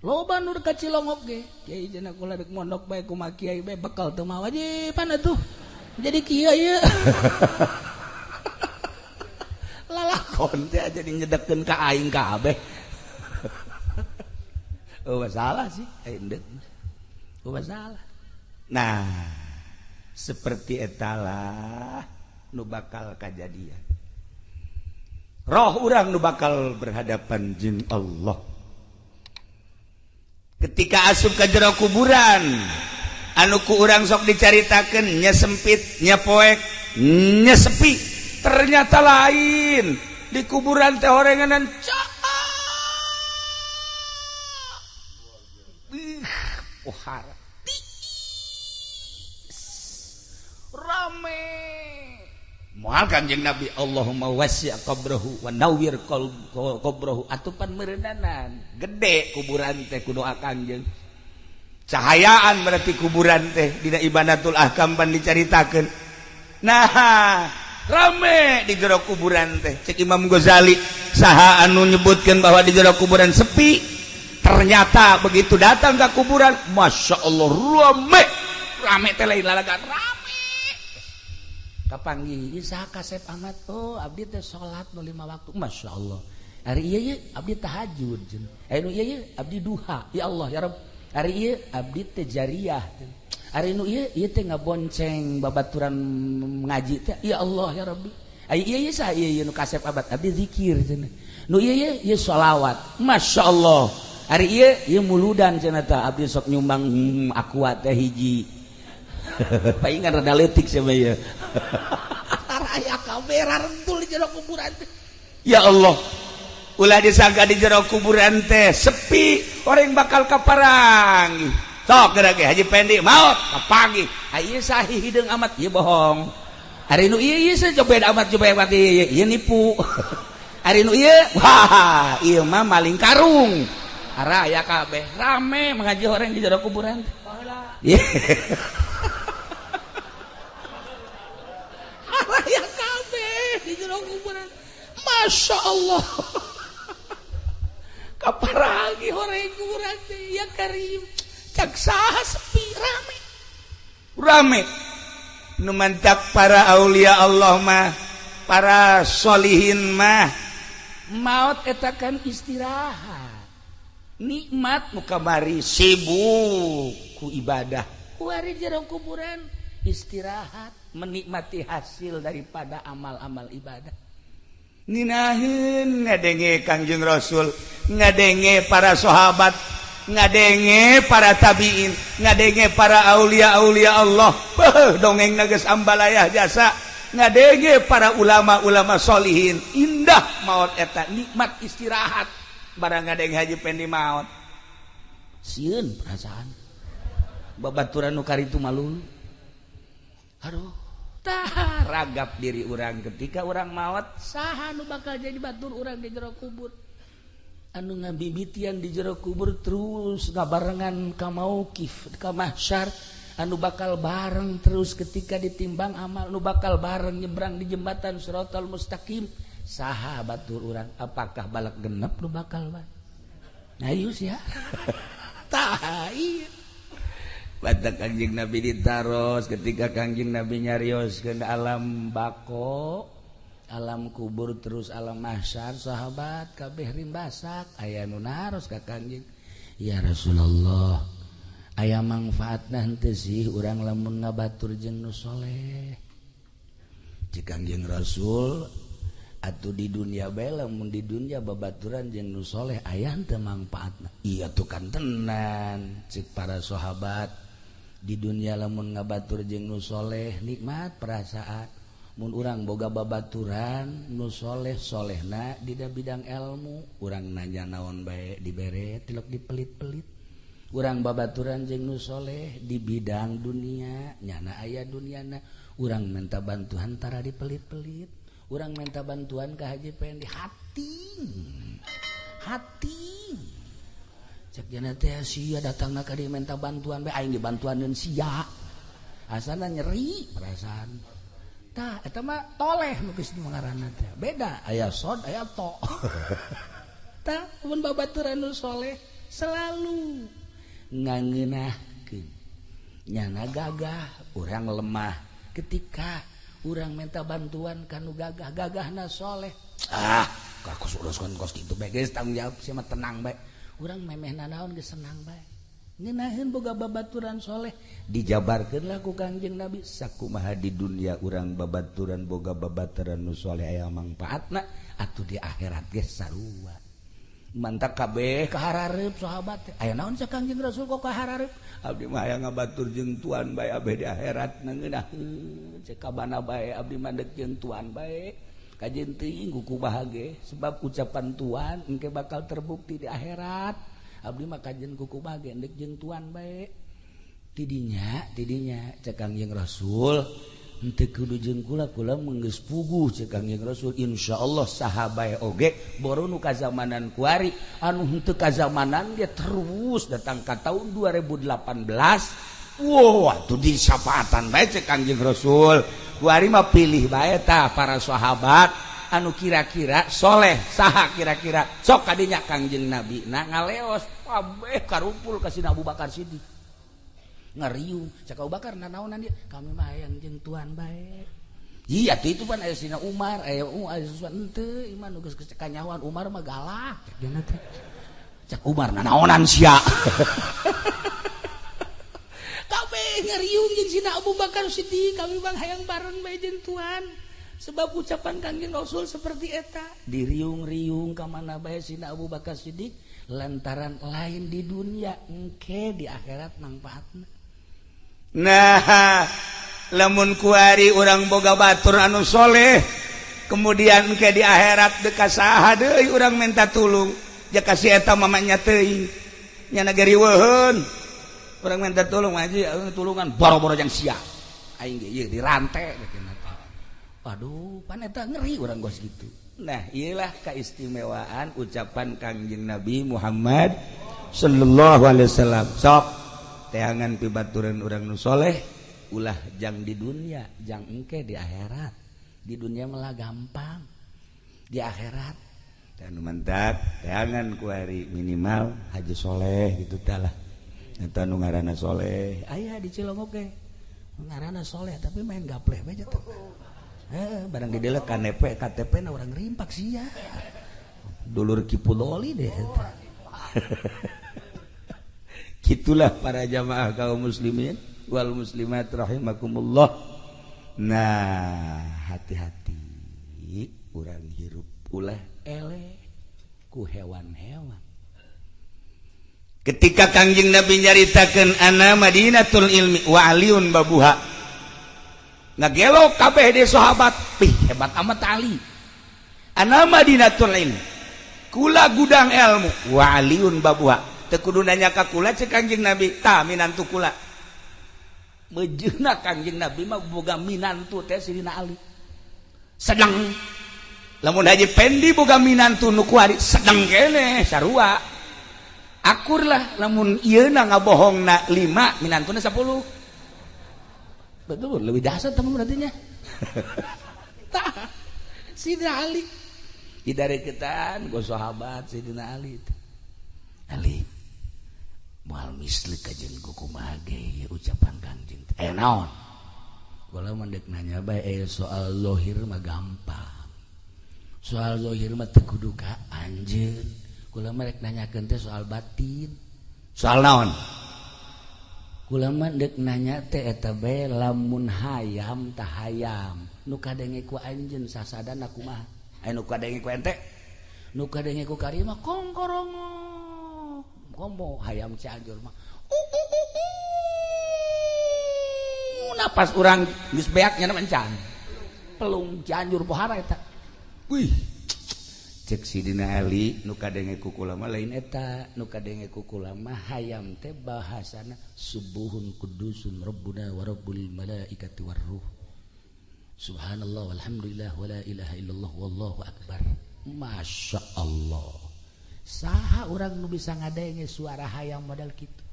loba nu ka Cilongok ge kiai cenah kula dek mondok bae kumaha kiai bae bekal teu mah wajiban atuh jadi kiai ieu lalakon teh jadi nyedekeun ka aing kabeh masalah sih endek masalah nah seperti etalah nu bakal kajadian roh urang nu bakal berhadapan jeung Allah ketika asup ka jero kuburan anu ku urang sok dicaritakeun nya sempit nya poek nya sepi ternyata lain di kuburan teh horenganan pohara rame moal Kanjeng Nabi Allahumma wasi' qabrahu wa nawwir qabrahu atupan meureunanan gede kuburan teh ku doa Kanjeng cahayaan berarti kuburan teh dina Ibadatul Ahkam pan dicaritakeun nah rame di jero kuburan teh cek Imam Ghazali saha anu nyebutkeun bahwa di jero kuburan sepi ternyata begitu datang ke kuburan Masya Allah rame teh lain lalagan rame kapanggih saha Kasep Ahmad oh abdi teh salat nu 5 waktu Masya Allah hari ieu abdi tahajud nu ieu abdi duha ya Allah ya Rabb hari ieu abdi teh jariyah hari nu ieu teh ngabonceng babaturan ngaji teh ya Allah ya Rabbi ieu saha ieu nu Kasep Ahmad abdi zikir cenah nu ieu sholawat Masya Allah hari ieu muludan cenah tah abdi sok nyumbang akuat teh hiji paingan rada leutik sama ieu raya kabeh rarentul di jero kuburan teh ya Allah ulah disangka di jero kuburan teh sepi orang bakal kaparang sok geura ge Haji Pendi maot kapagi ieu sahih hideung amat ieu bohong hari nu ieu coba amat coba ieu nipu hari nu ieu wah ieu mah maling karung raya kabeh rame mengaji orang di jero kuburan teh raya kabeh di jero kuburan Masya Allah kaparagi orang kuburan teh ya Karim cak saha sepi rame nu mantap para aulia Allah mah para solihin mah maot eta kan istirahat nikmat nu kamari sibuk ku ibadah kuari jero kuburan istirahat menikmati hasil daripada amal-amal ibadah ninaheun ngadenge Kangjeng Rasul ngadenge para sahabat ngadenge para tabiin ngadenge para aulia-aulia Allah dongeng geus ambalayah jasa ngadenge para ulama-ulama solihin indah maot eta nikmat istirahat barang ngadenge Haji Pendi maot sieun perasaan babaturan nu karitu malulu aduh tah ragap diri urang ketika urang maot saha nu bakal jadi batur urang di jero kubur anu ngabibitian di jero kubur terus ngabarengan ka mauqif ka mahsyar anu bakal bareng terus ketika ditimbang amal nu bakal bareng nyebrang di jembatan Siratal Mustaqim saha batur urang apakah balak genep nu bakal bae ayus ya tah ieu batak Kangjeng Nabi ditaros ketika Kangjeng Nabi nyarioskeun alam bako alam kubur terus alam mahsyar sahabat kabeh rimbasak aya nu naros ka Kangjeng ya Rasulullah aya manfaatna henteu sih urang lamun ngabatur jeung nu soleh cik Kangjeng Rasul atuh di dunia bae lamun di dunia babaturan jeung nu soleh aya teu manfaatna iya tuh kan tenan cik para sahabat di dunia lamun ngabatur jeung nu soleh nikmat perasaan mun urang boga babaturan nu soleh solehna di bidang ilmu urang nanya naon bae dibere tilok dipelit-pelit urang babaturan jeung nu soleh di bidang dunia nyana aya duniana urang minta bantuan tara dipelit-pelit urang minta bantuan ke Haji Pendi hati cek jana teh sia datangna ka dieu minta bantuan bae aing dibantuaneun sia asana nyeri perasaan tah eta mah toleh nu geus ngaranna teh beda aya sod aya to tah mun babaturan nu soleh selalu ngangeunahkeun nyana gagah urang lemah ketika urang minta bantuan kanu gagah-gagahna soleh kakus uruskan kos kitu bae geus tanggung jawab sia mah tenang bae urang memehna naon geus senang bae ngeunaheun boga babaturan soleh dijabarkeun lah ku Kangjeng Nabi sakumaha di dunia urang babaturan boga babaturan nu soleh aya mangpaatna atuh di akhirat ge sarua mantap kabeh kaharareup sahabat aya naon sa Kangjeng Rasul kok kaharareup abdi mah aya ngabatur jeung tuan bae abeh di akhirat ngeunahkeun cek kabana bae abdi mandek jeung tuan bae kajen teuing kuku bahage sebab ucapan tuan engke bakal terbukti di akhirat abdi mah kajen kuku bahage endek jeung tuan bae tidinya cek Kangjeng Rasul henteu kudu jeung kula menggeus puguh cek Kangjeng Rasul insyaallah saha bae oge boro nu kazamanan kuari anu henteu kazamanan dia terus datang ka tahun 2018 wow atuh di syafaatan bae cek Kangjeng Rasul kuari mah pilih bae tah para sahabat anu kira-kira soleh saha kira-kira sok kadinya Kangjeng Nabi na ngaleos kabeh karumpul ka Sina Abu Bakar Siddiq ngariung cak Abu Bakar nanaonan dia kami mah hayang jeung tuan bae iya tuh itu pan aya Sina Umar aya sesuatu henteu iman nu geus kanyawan Umar mah galak cenah teh cak Umar nanaonan sia kabeh ngariung jeung Sina Abu Bakar Siddiq kami mah hayang bareng bae jeung tuan sebab ucapan Kangjeng Rasul seperti eta diriung-riung ka mana bae Sina Abu Bakar Siddiq lantaran lain di dunia engke di akhirat manfaatna. Nah, lamun kuari urang boga batur anu soleh, kemudian engke di akhirat deuk ka saha deui urang minta tulung, jaka si eta mamanya teuing. Nya nagari weuheun. Urang minta tulung aji tulungan boro-boro jang sia. Aing ge ieu dirante kitu. Waduh, pan eta ngeri urang gos gitu. Nah, inilah keistimewaan ucapan Kangjeng Nabi Muhammad sallallahu alaihi wasallam. Sok teangan pibaturan urang nu soleh ulah jang di dunia, jang engke di akhirat. Di dunia malah gampang. Di akhirat dan mantap teangan ku hari minimal haji soleh gitu tah lah. Eta nu ngaranna soleh. Aya di Cilongok ge. Ngaranna soleh tapi main gapleh bae teh. Barang di dele KTP na orang rimpak sia dulur Kipuloli deh gitulah para jamaah kaum muslimin wal muslimat rahimakumullah. Nah hati-hati urang hirup ulah eleh ku hewan-hewan. Ketika Kangjeng Nabi nyaritakeun ana Madinatul Ilmi wa aliun babuha ngagelok kabeh di sahabat hebat amat Ali ana Madinatul Ilmi kula gudang ilmu wa aliun babuha teu kudu nanya ka kula cek Kangjeng Nabi tah minantu kula mejeuna Kangjeng Nabi mah boga minantu teh Sidina Ali sedang lamun Haji Pendi boga minantu nu kuari sedang keneh sarua akur lah lamun ieuna ngabohongna 5 minantuna 10 betul lebih dahsyat teman berarti nya Sidina Ali didareketan go sahabat Sidina Ali moal misli ka jeung kumaha ge ucapan Kangjeng naon kula mendek nanya bae soal lohir mah gampang soal zahir mah teu kudu ka anjeun kula mah rek nanyakeun teh soal batin soal naon kula mah deuk nanya teh eta bae lamun hayam tah hayam nu kadenge ku anjeun sasadana kumaha anu kadenge ku ente nu kadenge ku kari mah kongkorongo kombo hayam Cianjur mah napas urang geus beaknya na mencan pelung Cianjur pohara eta wih cek sidina Ali nu kadenge ku kula mah lain eta nu kadenge ku kula mah hayam teh bahasana subuhun kudusun rabbuna wa rabbul malaikati war ruh subhanallah walhamdulillah wala ilaha illallah wallahu akbar masya Allah saha urang nu bisa ngadenge suara hayam modal kitu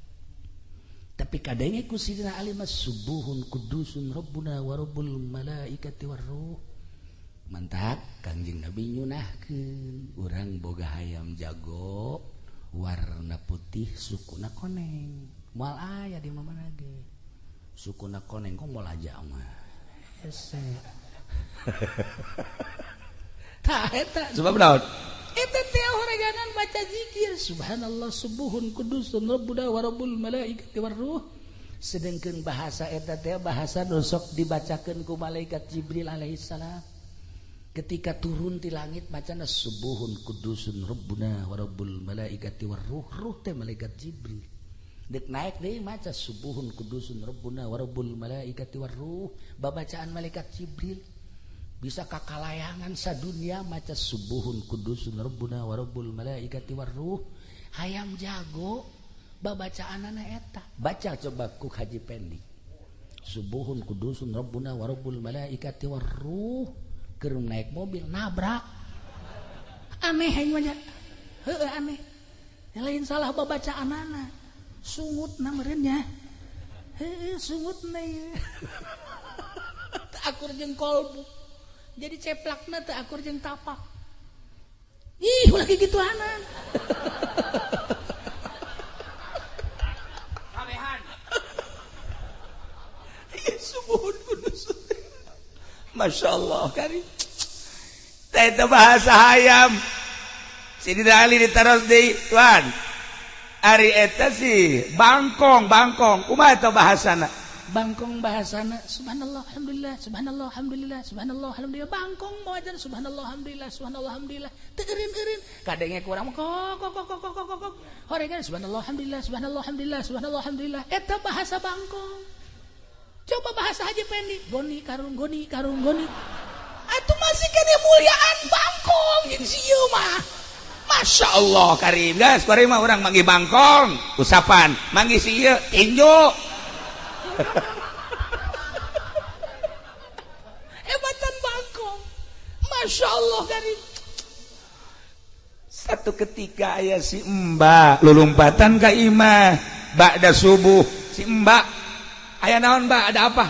tapi kadenge ku sidina Ali mah subuhun kudusun rabbuna wa rabbul malaikati war ruh mantap Kangjeng Nabi nyunahkeun urang boga hayam jago warna putih sukuna koneng moal aya di mana ge sukuna koneng kok moal aja mah hese tah eta sebab naon eta teh horeganan baca zikir subhanallah subuhun kudusun rabbuna wa rabbul malaikati war ruh sedengkeun bahasa eta teh bahasa nu sok dibacakeun ku malaikat Jibril alaihissalam ketika turun di langit macana subuhun kudusun rabbuna wa rabbul malaikati war ruh ruh teh malaikat Jibril dek naik deui maca subuhun kudusun rabbuna wa rabbul malaikati war ruh babacaan malaikat Jibril bisa kakalayangan sadunya maca subuhun kudusun rabbuna wa rabbul malaikati war ruh hayam jago babacaanana eta baca coba ku Haji Pendi subuhun kudusun rabbuna wa rabbul malaikati war ruh keur naik mobil nabrak aneh aing mah heueuh aneh yang lain salah babacaanana sungut na meureun nya heueuh sungutna ieu teu akur jeung kolbu jadi ceplakna teu akur jeung tapak ih ulah kigituanan kabehan subuhun kudus Masya Allah kari itu bahasa hayam Sidina Ali ditaros di tuan ari eta sih bangkong kumaha eta bahasana bangkong bahasana subhanallah alhamdulillah subhanallah alhamdulillah subhanallah alhamdulillah bangkong mawajan subhanallah alhamdulillah subhanallah alhamdulillah teu eureun kadenge kurang kok horegan subhanallah alhamdulillah subhanallah alhamdulillah subhanallah alhamdulillah eta bahasa bangkong coba bahasa Haji Pendi goni karung atuh masih kene muliaan bangkong jeung sieu mah Masya Allah karim guys kari mah urang manggi bangkong usapan manggi sieu tinju hebatan bangkong Masya Allah karim satu ketika aya si Mbak lulumpatan ka imah ba'da subuh si Mbak aya naon Mbak ada apa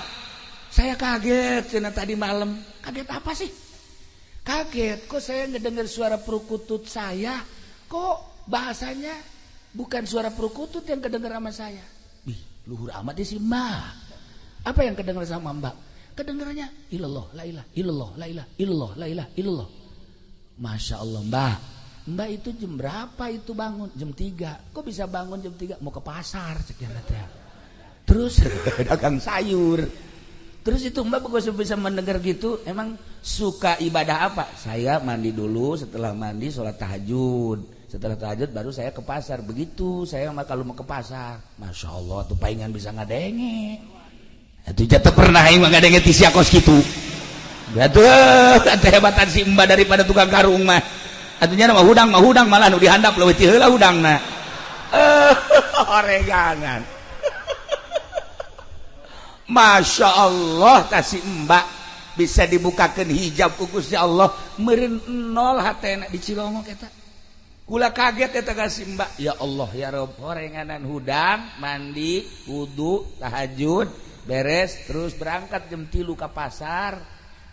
saya kaget cenah tadi malam kaget apa sih kaget kok saya ngedengar suara perkutut saya kok bahasanya bukan suara perkutut yang kedengar sama saya luhur amat sih Mbak apa yang kedengar sama Mbak kedengarannya ilallah la ilaha illallah la ilaha illallah la ilaha illallah Masya Allah Mbak itu jam berapa itu bangun jam 3 kok bisa bangun jam 3 mau ke pasar sekian teh terus dagang sayur terus itu Mbak bisa mendengar gitu emang suka ibadah apa saya mandi dulu setelah mandi sholat tahajud setelah tahajud baru saya ke pasar begitu saya kalau mau ke pasar Masya Allah tuh palingan bisa ngadenge itu jatuh pernah yang ngadenge ti sia kos gitu betul hebatan si Mbak daripada tukang karung mah atunya mah hudang malah nu dihandap leuwih ti heula hudangna oreganan Masya Allah kasih Mbak bisa dibukakan hijab ku Gusti Allah meureun nol hatena di Cilongok eta kula kaget eta kasih Mbak ya Allah ya Rabb horenganan hudang mandi wudu tahajud beres terus berangkat jam 3 ke pasar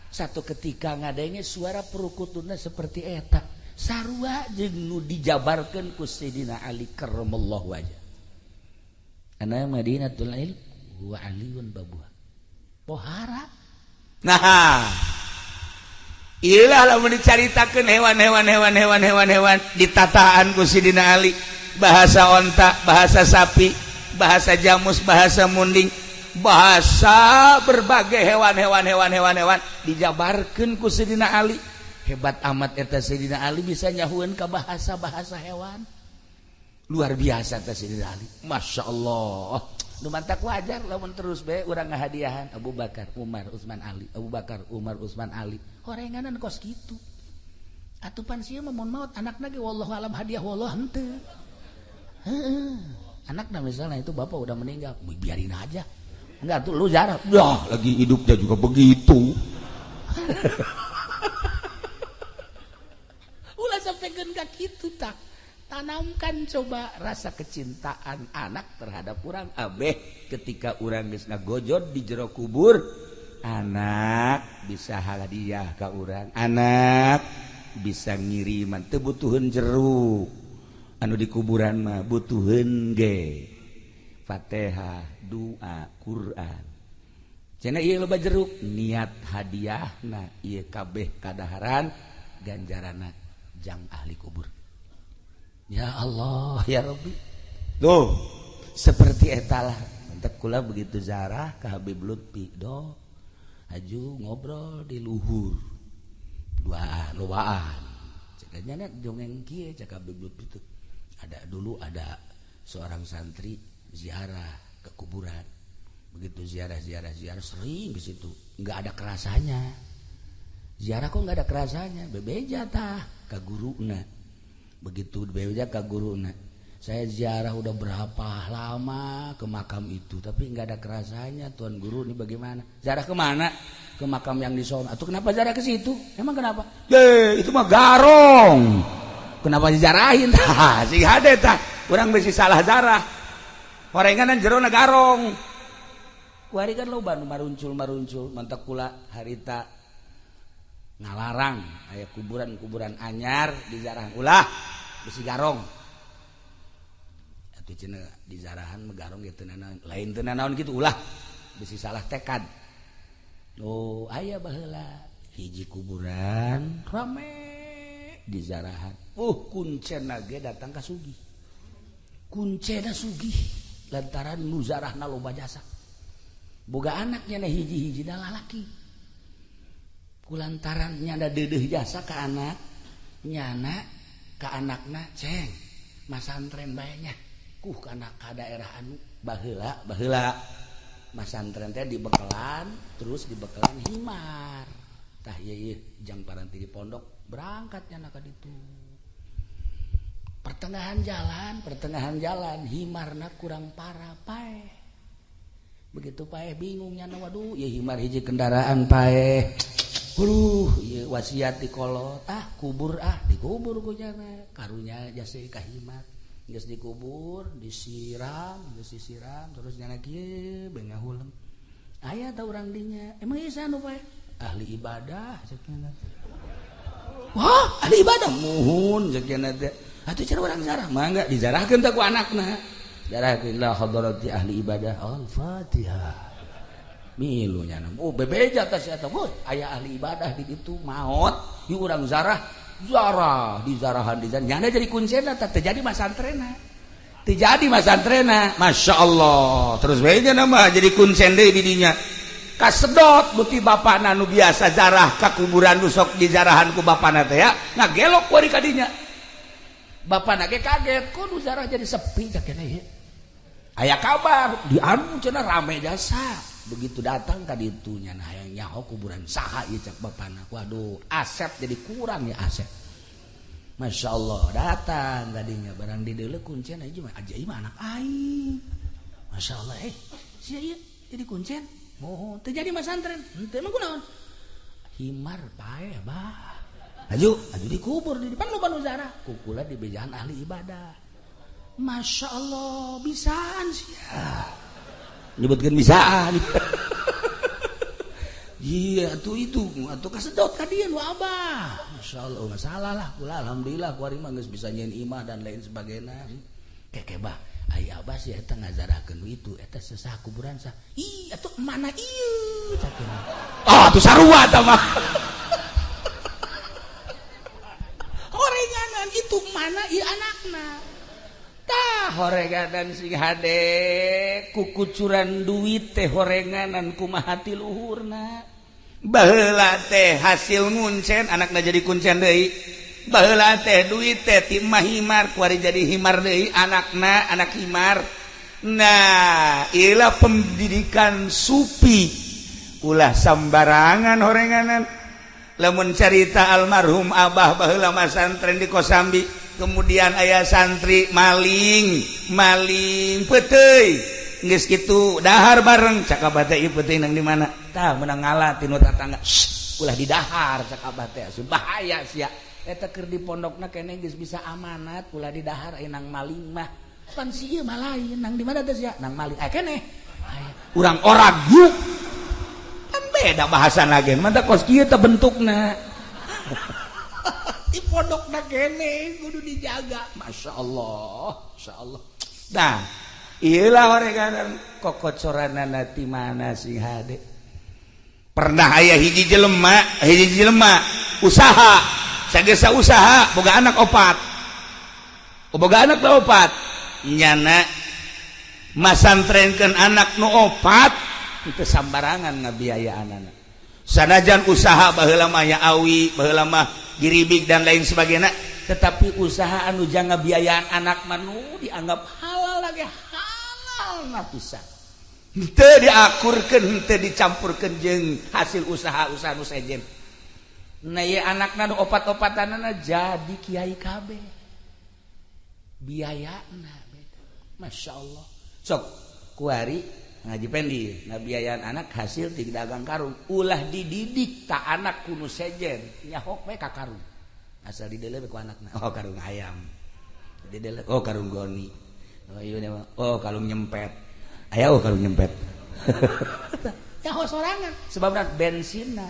satu ketika ngadenge suara perukutuna seperti eta sarua jeung nu dijabarkeun ku Sayyidina Ali karramallahu wajah ana Madinatul Ilm wa aliun babuha pohara nah Iyalah lamun dicaritakeun hewan ditataan ku Sidina Ali, bahasa onta, bahasa sapi, bahasa jamus, bahasa munding, bahasa berbagai hewan dijabarkeun ku Sidina Ali. Hebat amat eta Sidina Ali bisa nyahueun ka bahasa-bahasa hewan. Luar biasa eta Sidina Ali. Masya Allah. Nu mantak wajar lamun terus bae urang ngahadiahan Abu Bakar, Umar, Utsman, Ali. Abu Bakar, Umar, Utsman, Ali. Horenganan kos kitu. Atupan sieu mah mun maot anakna ge wallahu alam hadiah wallah henteu. Heeh. Anakna misalnya itu bapak udah meninggal, biarin aja. Enggak tuh lu jarang. Ya, lagi hidupnya juga begitu. Ulah sampaikeun ka kitu tak. Tanamkan coba rasa kecintaan anak terhadap urang abeh ketika urang geus ngagojod di jero kubur, anak bisa hadiah ka urang, anak bisa ngiriman teu butuheun jeruk anu di kuburan mah butuheun ge Fatihah, doa, Quran. Cenah ieu loba jeruk niat hadiahna ieu kabeh kadaharan ganjaranna jang ahli kubur. Ya Allah, ya Rabbi. Tuh, seperti etalah. Mantap kula begitu zarah ke Habib Lutfi. Do, aju ngobrol di luhur. Duaan. Cekanya jongeng kieu cek Habib Lutfi itu. Dulu ada seorang santri ziarah ke kuburan. Begitu ziarah sering di situ. Enggak ada kerasanya. Ziarah kok enggak ada kerasanya? Bebeja tah ka guruna. Begitu bebeja ka guruna. Saya ziarah udah berapa lama ke makam itu, tapi nggak ada kerasanya. Tuan guru ini bagaimana? Ziarah kemana? Ke makam yang di sana. Atau kenapa ziarah ke situ? Emang kenapa? Itu mah garong. Kenapa dijarahin? Si hade tah. Urang besi salah zarah. Horenganan jerona garong. Kuari kan loba nu maruncul mantak kula harita ngalarang aya kuburan anyar di zarahan ulah besi garong. Atuh cenah di zarahan mah garong ge teu lain teu naon kitu ulah besi salah tekad. Oh, aya baheula hiji kuburan rame di zarahan. Kuncena ge datang ka sugih. Kuncena sugih lantaran nu zarahna loba jasa. Boga anaknya na hiji-hiji da lalaki. Kulantaran nyanda deudeuh jasa ka anak, nyana ka anakna ceng masantren bae nya. Kana ka daerah anu baheula masantren teh dibekelan, terus dibekelan himar. Tah ieu jang paranti di pondok berangkat nyana ka ditu. Pertengahan jalan himarna kurang parah paeh. Begitu paeh bingung nyana waduh ieu himar hiji kendaraan paeh. Ieu wasiat di kolot kubur dikubur ku jana karunya jasa kahimar geus dikubur disiram terus nyana kieu beung ngahuleng aya ta urang dinya emang ieu sanu pae ahli ibadah ceukna wah ahli ibadah muhun ceukna teh atuh cenah urang zarah mangga dizarahkeun teh ku anakna zarahkeun la hadrati ahli ibadah al-fatihah milu nyana bebeja teh sia teh aya ahli ibadah di ditu maot ieu urang zarah di zarahan nyana jadi kuncena teh jadi masantrena Masya Allah terus bae nama jadi kuncen deui di dinya kasedot beuti bapana nu biasa zarah ka kuburan nu sok di zarahan ku bapana teh ya ngagelok kuari ka dinya bapana ge kaget kok nu zarah jadi sepi cak keneh aya kabar di anu cenah rame jasa. Begitu datang ka ditu nya hayang nyaho kuburan saha ieu cak bapana. Waduh, asep jadi kurang ya asep. Masya Allah datang kadinya barang di deuleu kuncen aja mah ajaib anak aing. Masya Allah sia ieu jadi kuncen. Moho teu jadi masantren. Henteu mah kunaon? Himar pae bah. Aju dikubur di depan loba nu zarah. Kukula di bejahan ahli ibadah. Masya Allah bisaan sia. Nyebutkan bisaan. Iya tuh itu atuh kasedot ka dieu nu abah. Masyaallah enggak salah lah kula alhamdulillah kuari mah geus bisa nyeun imah dan lain sebagainya. Kekebah aya abah sih eta ngazarahkeun itu eta sesah kuburan sah. Ih atuh mana ieu cakeun. Oh atuh sarua tah mah. itu mana ieu anakna tah horenganan sing hade kukucuran duit teh horenganan kumaha ti luhurna baheula teh hasil nguncen anakna jadi kuncen deui baheula teh duit teh ti imah himar kuari jadi himar deui anakna anak himar. Nah ilah pendidikan supi ulah sambarangan horenganan lamun carita almarhum abah baheula mah santren di Kosambi kemudian aya santri maling peuteuy geus kitu dahar bareng cakabah teh ieu peuteuy nang di mana tah meunang ngalah tinu tatangga ulah di dahar cakabah teh asup bahaya sia eta keur di pondokna keneh geus bisa amanat ulah di dahar aya nang maling mah pan si ieu mah lain nang di mana teh sia nang maling keneh urang oragu kan beda bahasana ge mah kos kieu teh bentukna di pondokna keneh kudu dijaga masyaallah nah iyalah horenganan kokocoranana ti mana sing hade pernah aya hiji jelema usaha sagesa usaha boga anak opat nyana masantrenkeun anak nu opat itu sambarangan ngabiayaanana sanajan usaha baheula mah ya awi baheula mah giribig dan lain sebagainya tetapi usaha anu jang ngabiayaan anak manu dianggap halal lagi halal na pisan teu diakurkeun teu dicampurkeun jeung hasil usaha nu sejen nah ieu anakna nu opat-opatanana jadi kiai kabeh biayana beda masyaallah sok kuari ngaji pendi ngabiayaan anak hasil di dagang karung ulah dididik tak anak kuno sejen nyahok we ka karung asal didelep ku anakna oh karung ayam didelep oh karung goni oh ieu oh karung nyempet aya oh karung nyempet nyaho sorangan sebabna bensina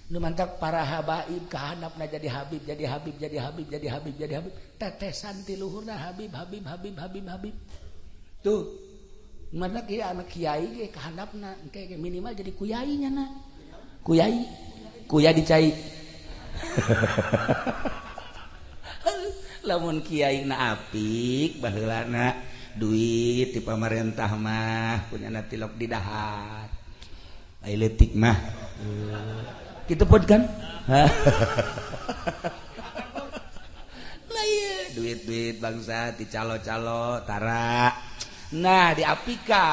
nu mantap para habaib kahandapna jadi habib tetesan ti luhurna habib tuh mana kieu anak kiai ge kahandapna engke minimal jadi kuyai nyana kuya dicai lamun kiai na apik baheulana duit di pamarentah mah punyana tilok di dahar ai leutik mah kitu pod kan duit bangsa ti calo-calo tara nah diapika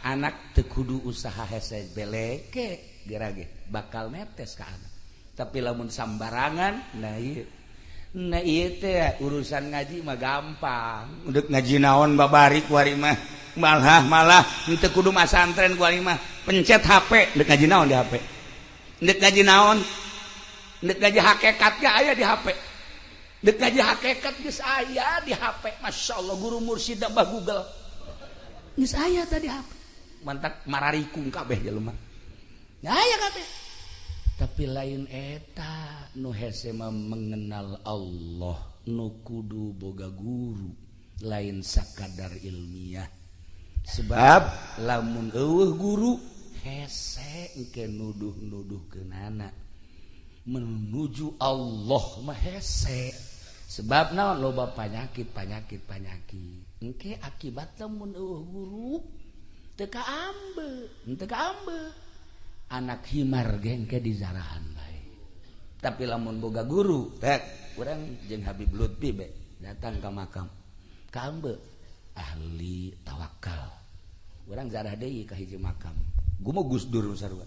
anak teu kudu usaha hese beleke gerage bakal netes ka anak tapi lamun sambarangan nah ieu teh urusan ngaji mah gampang udah ngaji naon babari kuari mah malah teu kudu masantren kuari mah pencet HP deuk ngaji naon di HP deuk ngaji naon deuk ngaji hakikat ge aya di HP deuk ngaji hakikat geus aya di HP masyaallah guru mursyid Mbah Google geus aya tadi HP mantap mararikung kabeh jelema aya kabeh tapi lain eta nu hese mengenal Allah nu kudu boga guru lain sakadar ilmiah sebab lamun eueuh guru hese engke nuduh-nuduhkeunana menuju Allah mah hese sebab naon loba penyakit engke akibat lamun eueuh guru teu kaambe anak himar ge engke dizarahan bae tapi lamun boga guru tek urang jeung Habib Lutfi be datang ka makam kaambe ahli tawakal urang zarah deui ka hiji makam gua mau Gus Dur sarua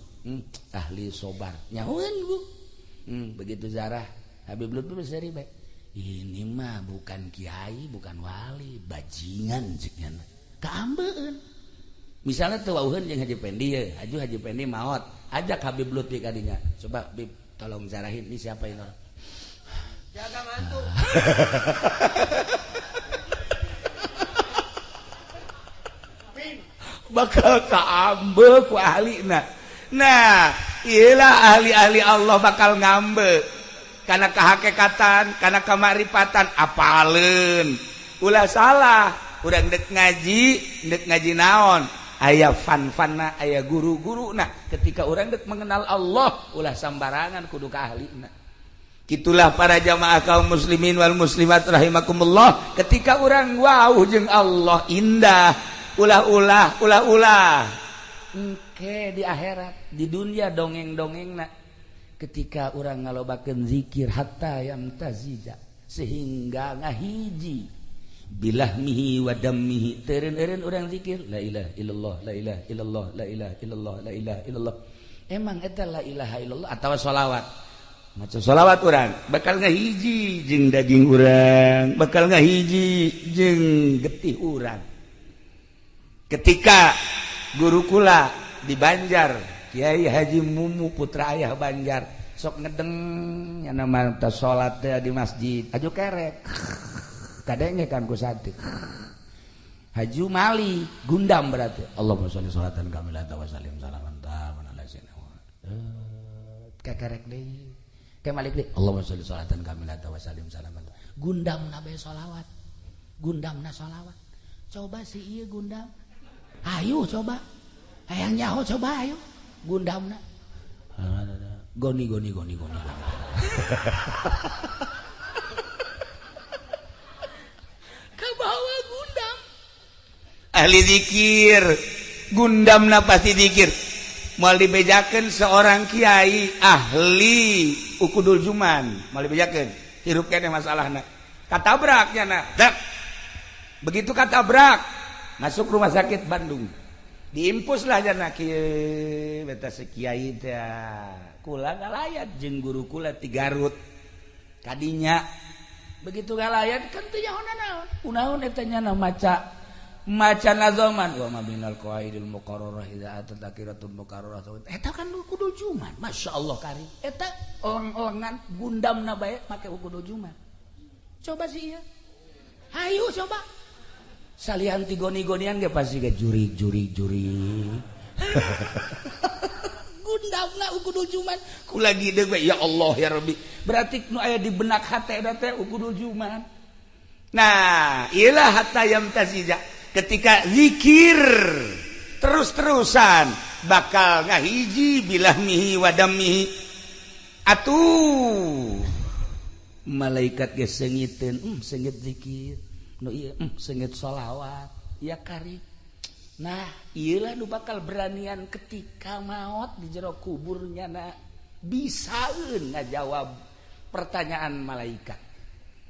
ahli sobar nyahoeun gua begitu zarah Habib Lutfi seri bae ini mah bukan kiai bukan wali bajingan ceukna kaambeun misalnya teu wauheun jeung Haji Pendi ye Haji Pendi maot ajak Habib Lutfi ka dinya coba Bib tolong zarahin ini siapa ini orang jaga mantu bakal kaambe ku ahlina nah iyalah ahli-ahli Allah bakal ngambe karena kehakikatan karena kemarifatan apaleun ulah salah urang dek ngaji naon aya fan-fanna aya guru-guru nah ketika orang dek mengenal Allah ulah sambarangan kudu ka ahlina Itulah para jamaah kaum muslimin wal muslimat rahimakumullah, ketika orang wow jeung Allah indah ulah-ulah engke di akhirat di dunia dongeng-dongengna ketika orang ngalobakeun zikir hatta yamtazija sehingga ngahiji bilahmihi wa dammihi teureun-eureun urang zikir la ilaha illallah la ilaha illallah la ilaha illallah la ilaha illallah. Emang eta la ilaha illallah atawa sholawat? Maca sholawat urang bakal ngahiji jeung daging urang, bakal ngahiji jeung getih urang. Ketika guru kula di Banjar, Kiai Haji Mumu putra ayah Banjar, sok ngedeng nya nama ta salat teh di masjid, aju kerek. Kadenge kan ku satik. Haju Mali, gundam berarti. Allahumma sholli sholatan kamilatan wa sallim salaman taman ala sayyidina Muhammad. Kakarek deui. Ke Malik deui. Allahumma sholli sholatan kamilatan wa sallim salaman. Gundamna bae sholawat. Gundamna sholawat. Coba si ieu gundam. Ayo coba. Hayang nyaho coba ayo. Gundamna. Goni. Kabawa gundam. Ahli zikir gundamna pasti zikir. Moal dibejakeun seorang kiai ahli ukudul juman, moal dibejakeun hirup keneh masalahna. Katabraknya na. Dak. Begitu katabrak masuk rumah sakit Bandung. Diimpus lah jana kieu beta si kiai teh kula ngalayat jeung guru kula ti Garut. Kadinya begitu ngalayat kan teu nyaho naon. Kunaon eta nya maca nazaman wa ma binal qaidil muqarrarah idza atat akiratul muqarrarah. Eta kan ukudul juman. Masyaallah kari. Eta lengan gundamna bae make ukudul juman. Coba sih ya. Hayu coba. Salihan ti goni-gonian ge pasti ge juri. Gundamna ukudul juman. Kula gideung we ya Allah ya Rabbi. Berarti nu aya di benak hate eta teh ukudul juman. Nah, iyalah hatta yamtazija. Ketika zikir terus-terusan bakal ngahiji bilahmihi wa dammihi. Atuh Malaikat ge seungiteun, seungit zikir. Nu ieu seungit sholawat. Ya kari. Nah, iyalah nu bakal beranian ketika maot di jero kuburnya na bisaeun ngajawab pertanyaan malaikat.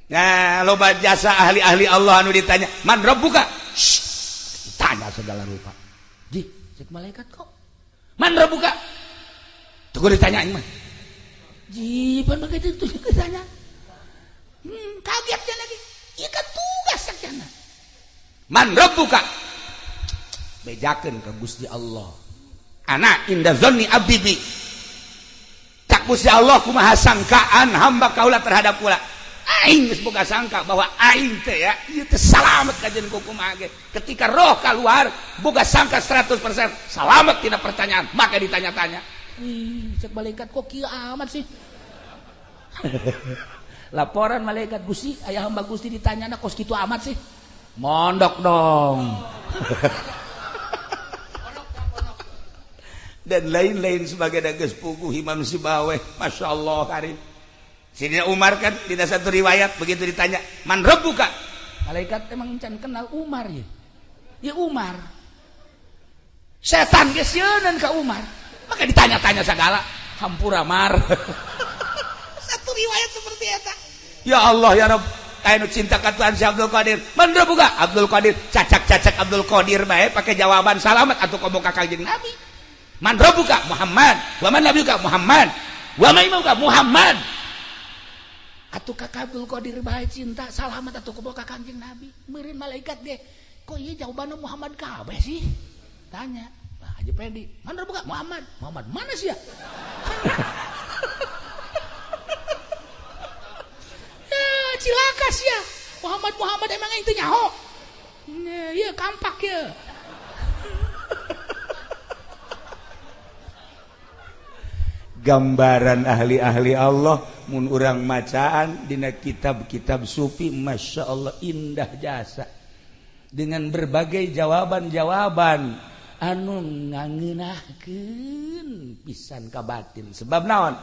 Nah, loba jasa ahli-ahli Allah anu ditanya, "Man rabbuka?" Tanya segala rupa. Ji, cek malaikat kok. "Man rabbuka?" Tunggu ditanya mah. Ji, pan begitu tuh ditanya. Kagetnya lagi. Ieu kan tugas sakjana. "Man rabbuka?" Bejakeun ka Gusti Allah. Ana inda zanni abdi bi. Cak Gusti Allah kumaha sangkaan hamba kaula terhadap kula. Aing geus boga sangka bahwa aing teh ya ieu teh salamet kajen ku kumaha ge. Ketika roh keluar boga sangka 100% salamet tina pertanyaan, maka ditanya-tanya. Cek malaikat kok kieu amat sih. Laporan malaikat Gusti, aya hamba Gusti ditanyana kos kitu amat sih. Mondok dong. Dan lain-lain sebagai dages puguh Imam Sibaweh, Masya Allah karim. Sidina Umar kan di satu riwayat begitu ditanya, "Man rabbuka?" Malaikat emang can kenal Umar ya. Ya Umar. Setan geus sieun ka Umar. Maka ditanya-tanya segala, hampura mar. Satu riwayat seperti eta. Ya Allah ya Rabb, anu cinta ka Tuhan si Abdul Qadir. "Man rabbuka?" Abdul Qadir, cacak-cacak Abdul Qadir bae pakai jawaban salamet atuh komo ka Kangjeng Nabi. "Man rabbuka?" Muhammad. "Wa man nabiyuka?" Muhammad. "Wa ma imamuka?" Muhammad. Atuh ka Abdul Qadir bae cinta salamet atuh komo ka Kangjeng Nabi. Meureun malaikat ge, kok ieu jawabanna Muhammad kabeh sih? Tanya. Nah, Haji Pedi, "Man rabbuka?" Muhammad. Muhammad mana sih ya? Ya, cilaka sih ya. Muhammad emang itu nyaho. Iya kampak ya. Gambaran ahli-ahli Allah mun urang macaan dina kitab-kitab sufi, Masya Allah indah jasa dengan berbagai jawaban-jawaban anu ngangeunahkeun pisan ka batin. Sebab naon?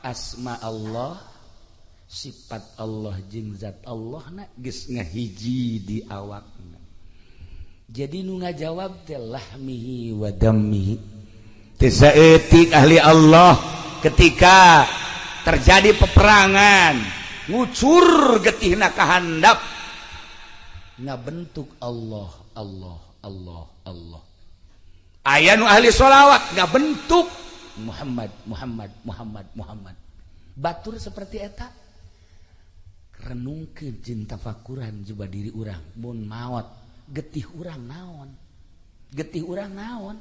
Asma Allah sifat Allah jeung zat Allah na geus ngahiji di awakna. Jadi nu ngajawab teh lahmihi wa dammihi. Teu saeutik ahli Allah ketika terjadi peperangan ngucur getihna ka handap ngabentuk Allah Allah Allah Allah. Aya nu ahli sholawat ngabentuk Muhammad Muhammad Muhammad Muhammad. Batur seperti eta renungkeun jeung tafakuran coba diri urang mun maot getih urang naon, getih urang naon.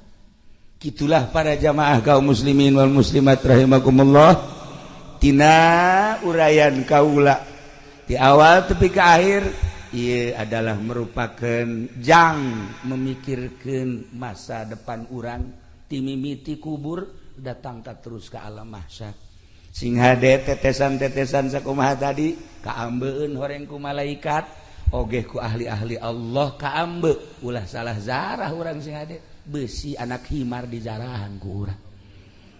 Gitulah para jamaah kaum muslimin wal muslimat rahimakumullah, tina urayan kaula di awal tepi ke akhir ieu adalah merupakan jang memikirkeun masa depan urang ti mimiti kubur datang ka terus ke alam mahsyar. Sing hade tetesan-tetesan sakumaha tadi kaambeun horeng ku malaikat oge ku ahli-ahli Allah kaambe ulah salah zarah urang sing hade besi anak himar di jarahan ku urang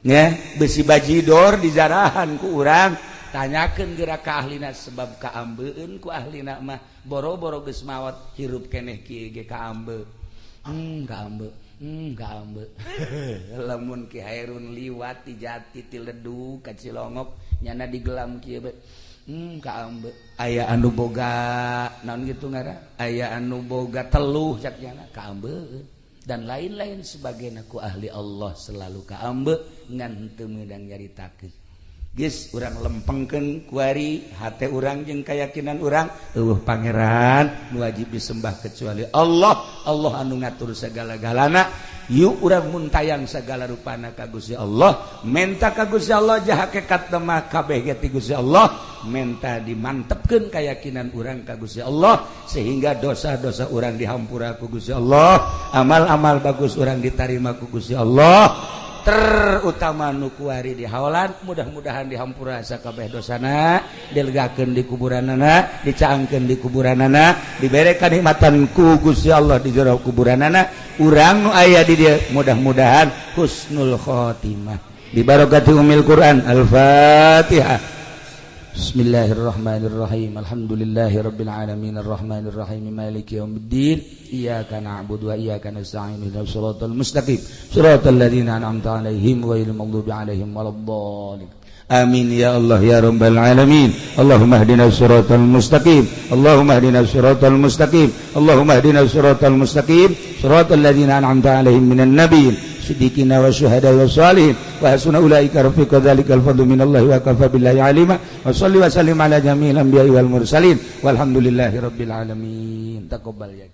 ya besi bajidor di jarahan ku urang tanyakeun geura ka ahlina sebab kaambeun ku ahlina mah boro-boro geus maot hirup keneh kieu ge kaambe kaambe lamun Ki Hairun liwat di Jati ti Ledu ka Cilongok nyana di gelam kieu be kaambe aya anu boga naon kitu ngaran aya anu boga teluh cak nyana kaambe dan lain-lain sebagainya ku ahli Allah selalu kaambe ngan teu meudang nyaritakeun. Geus urang lempengkeun kuari hate urang jeung keyakinan urang eueuh pangeran nu wajib disembah kecuali Allah. Allah anu ngatur segala-galana. Yuk urang mun tayang segala rupana ka Gusti Allah, menta ka Gusti Allah jah hakikat mah kabeh ge ti Gusti Allah, menta dimantepkeun keyakinan urang ka Gusti Allah sehingga dosa-dosa urang dihampura ku Gusti Allah, amal-amal bagus urang ditarima ku Gusti Allah. Terutama nu kuari di hawalan mudah-mudahan dihampura sakabeh dosana, dilegakeun di kuburanana, dicaangkeun di kuburanana, dibere kanikmatan ku Gusti Allah di jero kuburanana. Urang nu aya di dieu mudah-mudahan husnul khotimah bi barakati umil Quran. Al-Fatihah. Bismillahirrahmanirrahim. Alhamdulillahirabbil alamin arrahmanir rahim maliki yaumiddin. Iyyaka na'budu wa iyyaka nasta'in ihdinas siratal mustaqim siratal ladzina an'amta 'alaihim ghairil maghdubi 'alaihim waladdallin. Amin ya Allah ya rabbal alamin. Allahumma ihdinas siratal mustaqim. Allahumma ihdinas siratal mustaqim. Allahumma ihdinas siratal mustaqim siratal ladzina an'amta 'alaihim minan nabiyyin siddiqina wa syuhada wa shalihin wa hasuna ulaika rafiqa dzalikal fadlu minallahi wa kafa billahi alima wa shalli wa sallim ala jami'il anbiya'i wal mursalin walhamdulillahi rabbil alamin. Taqabbal ya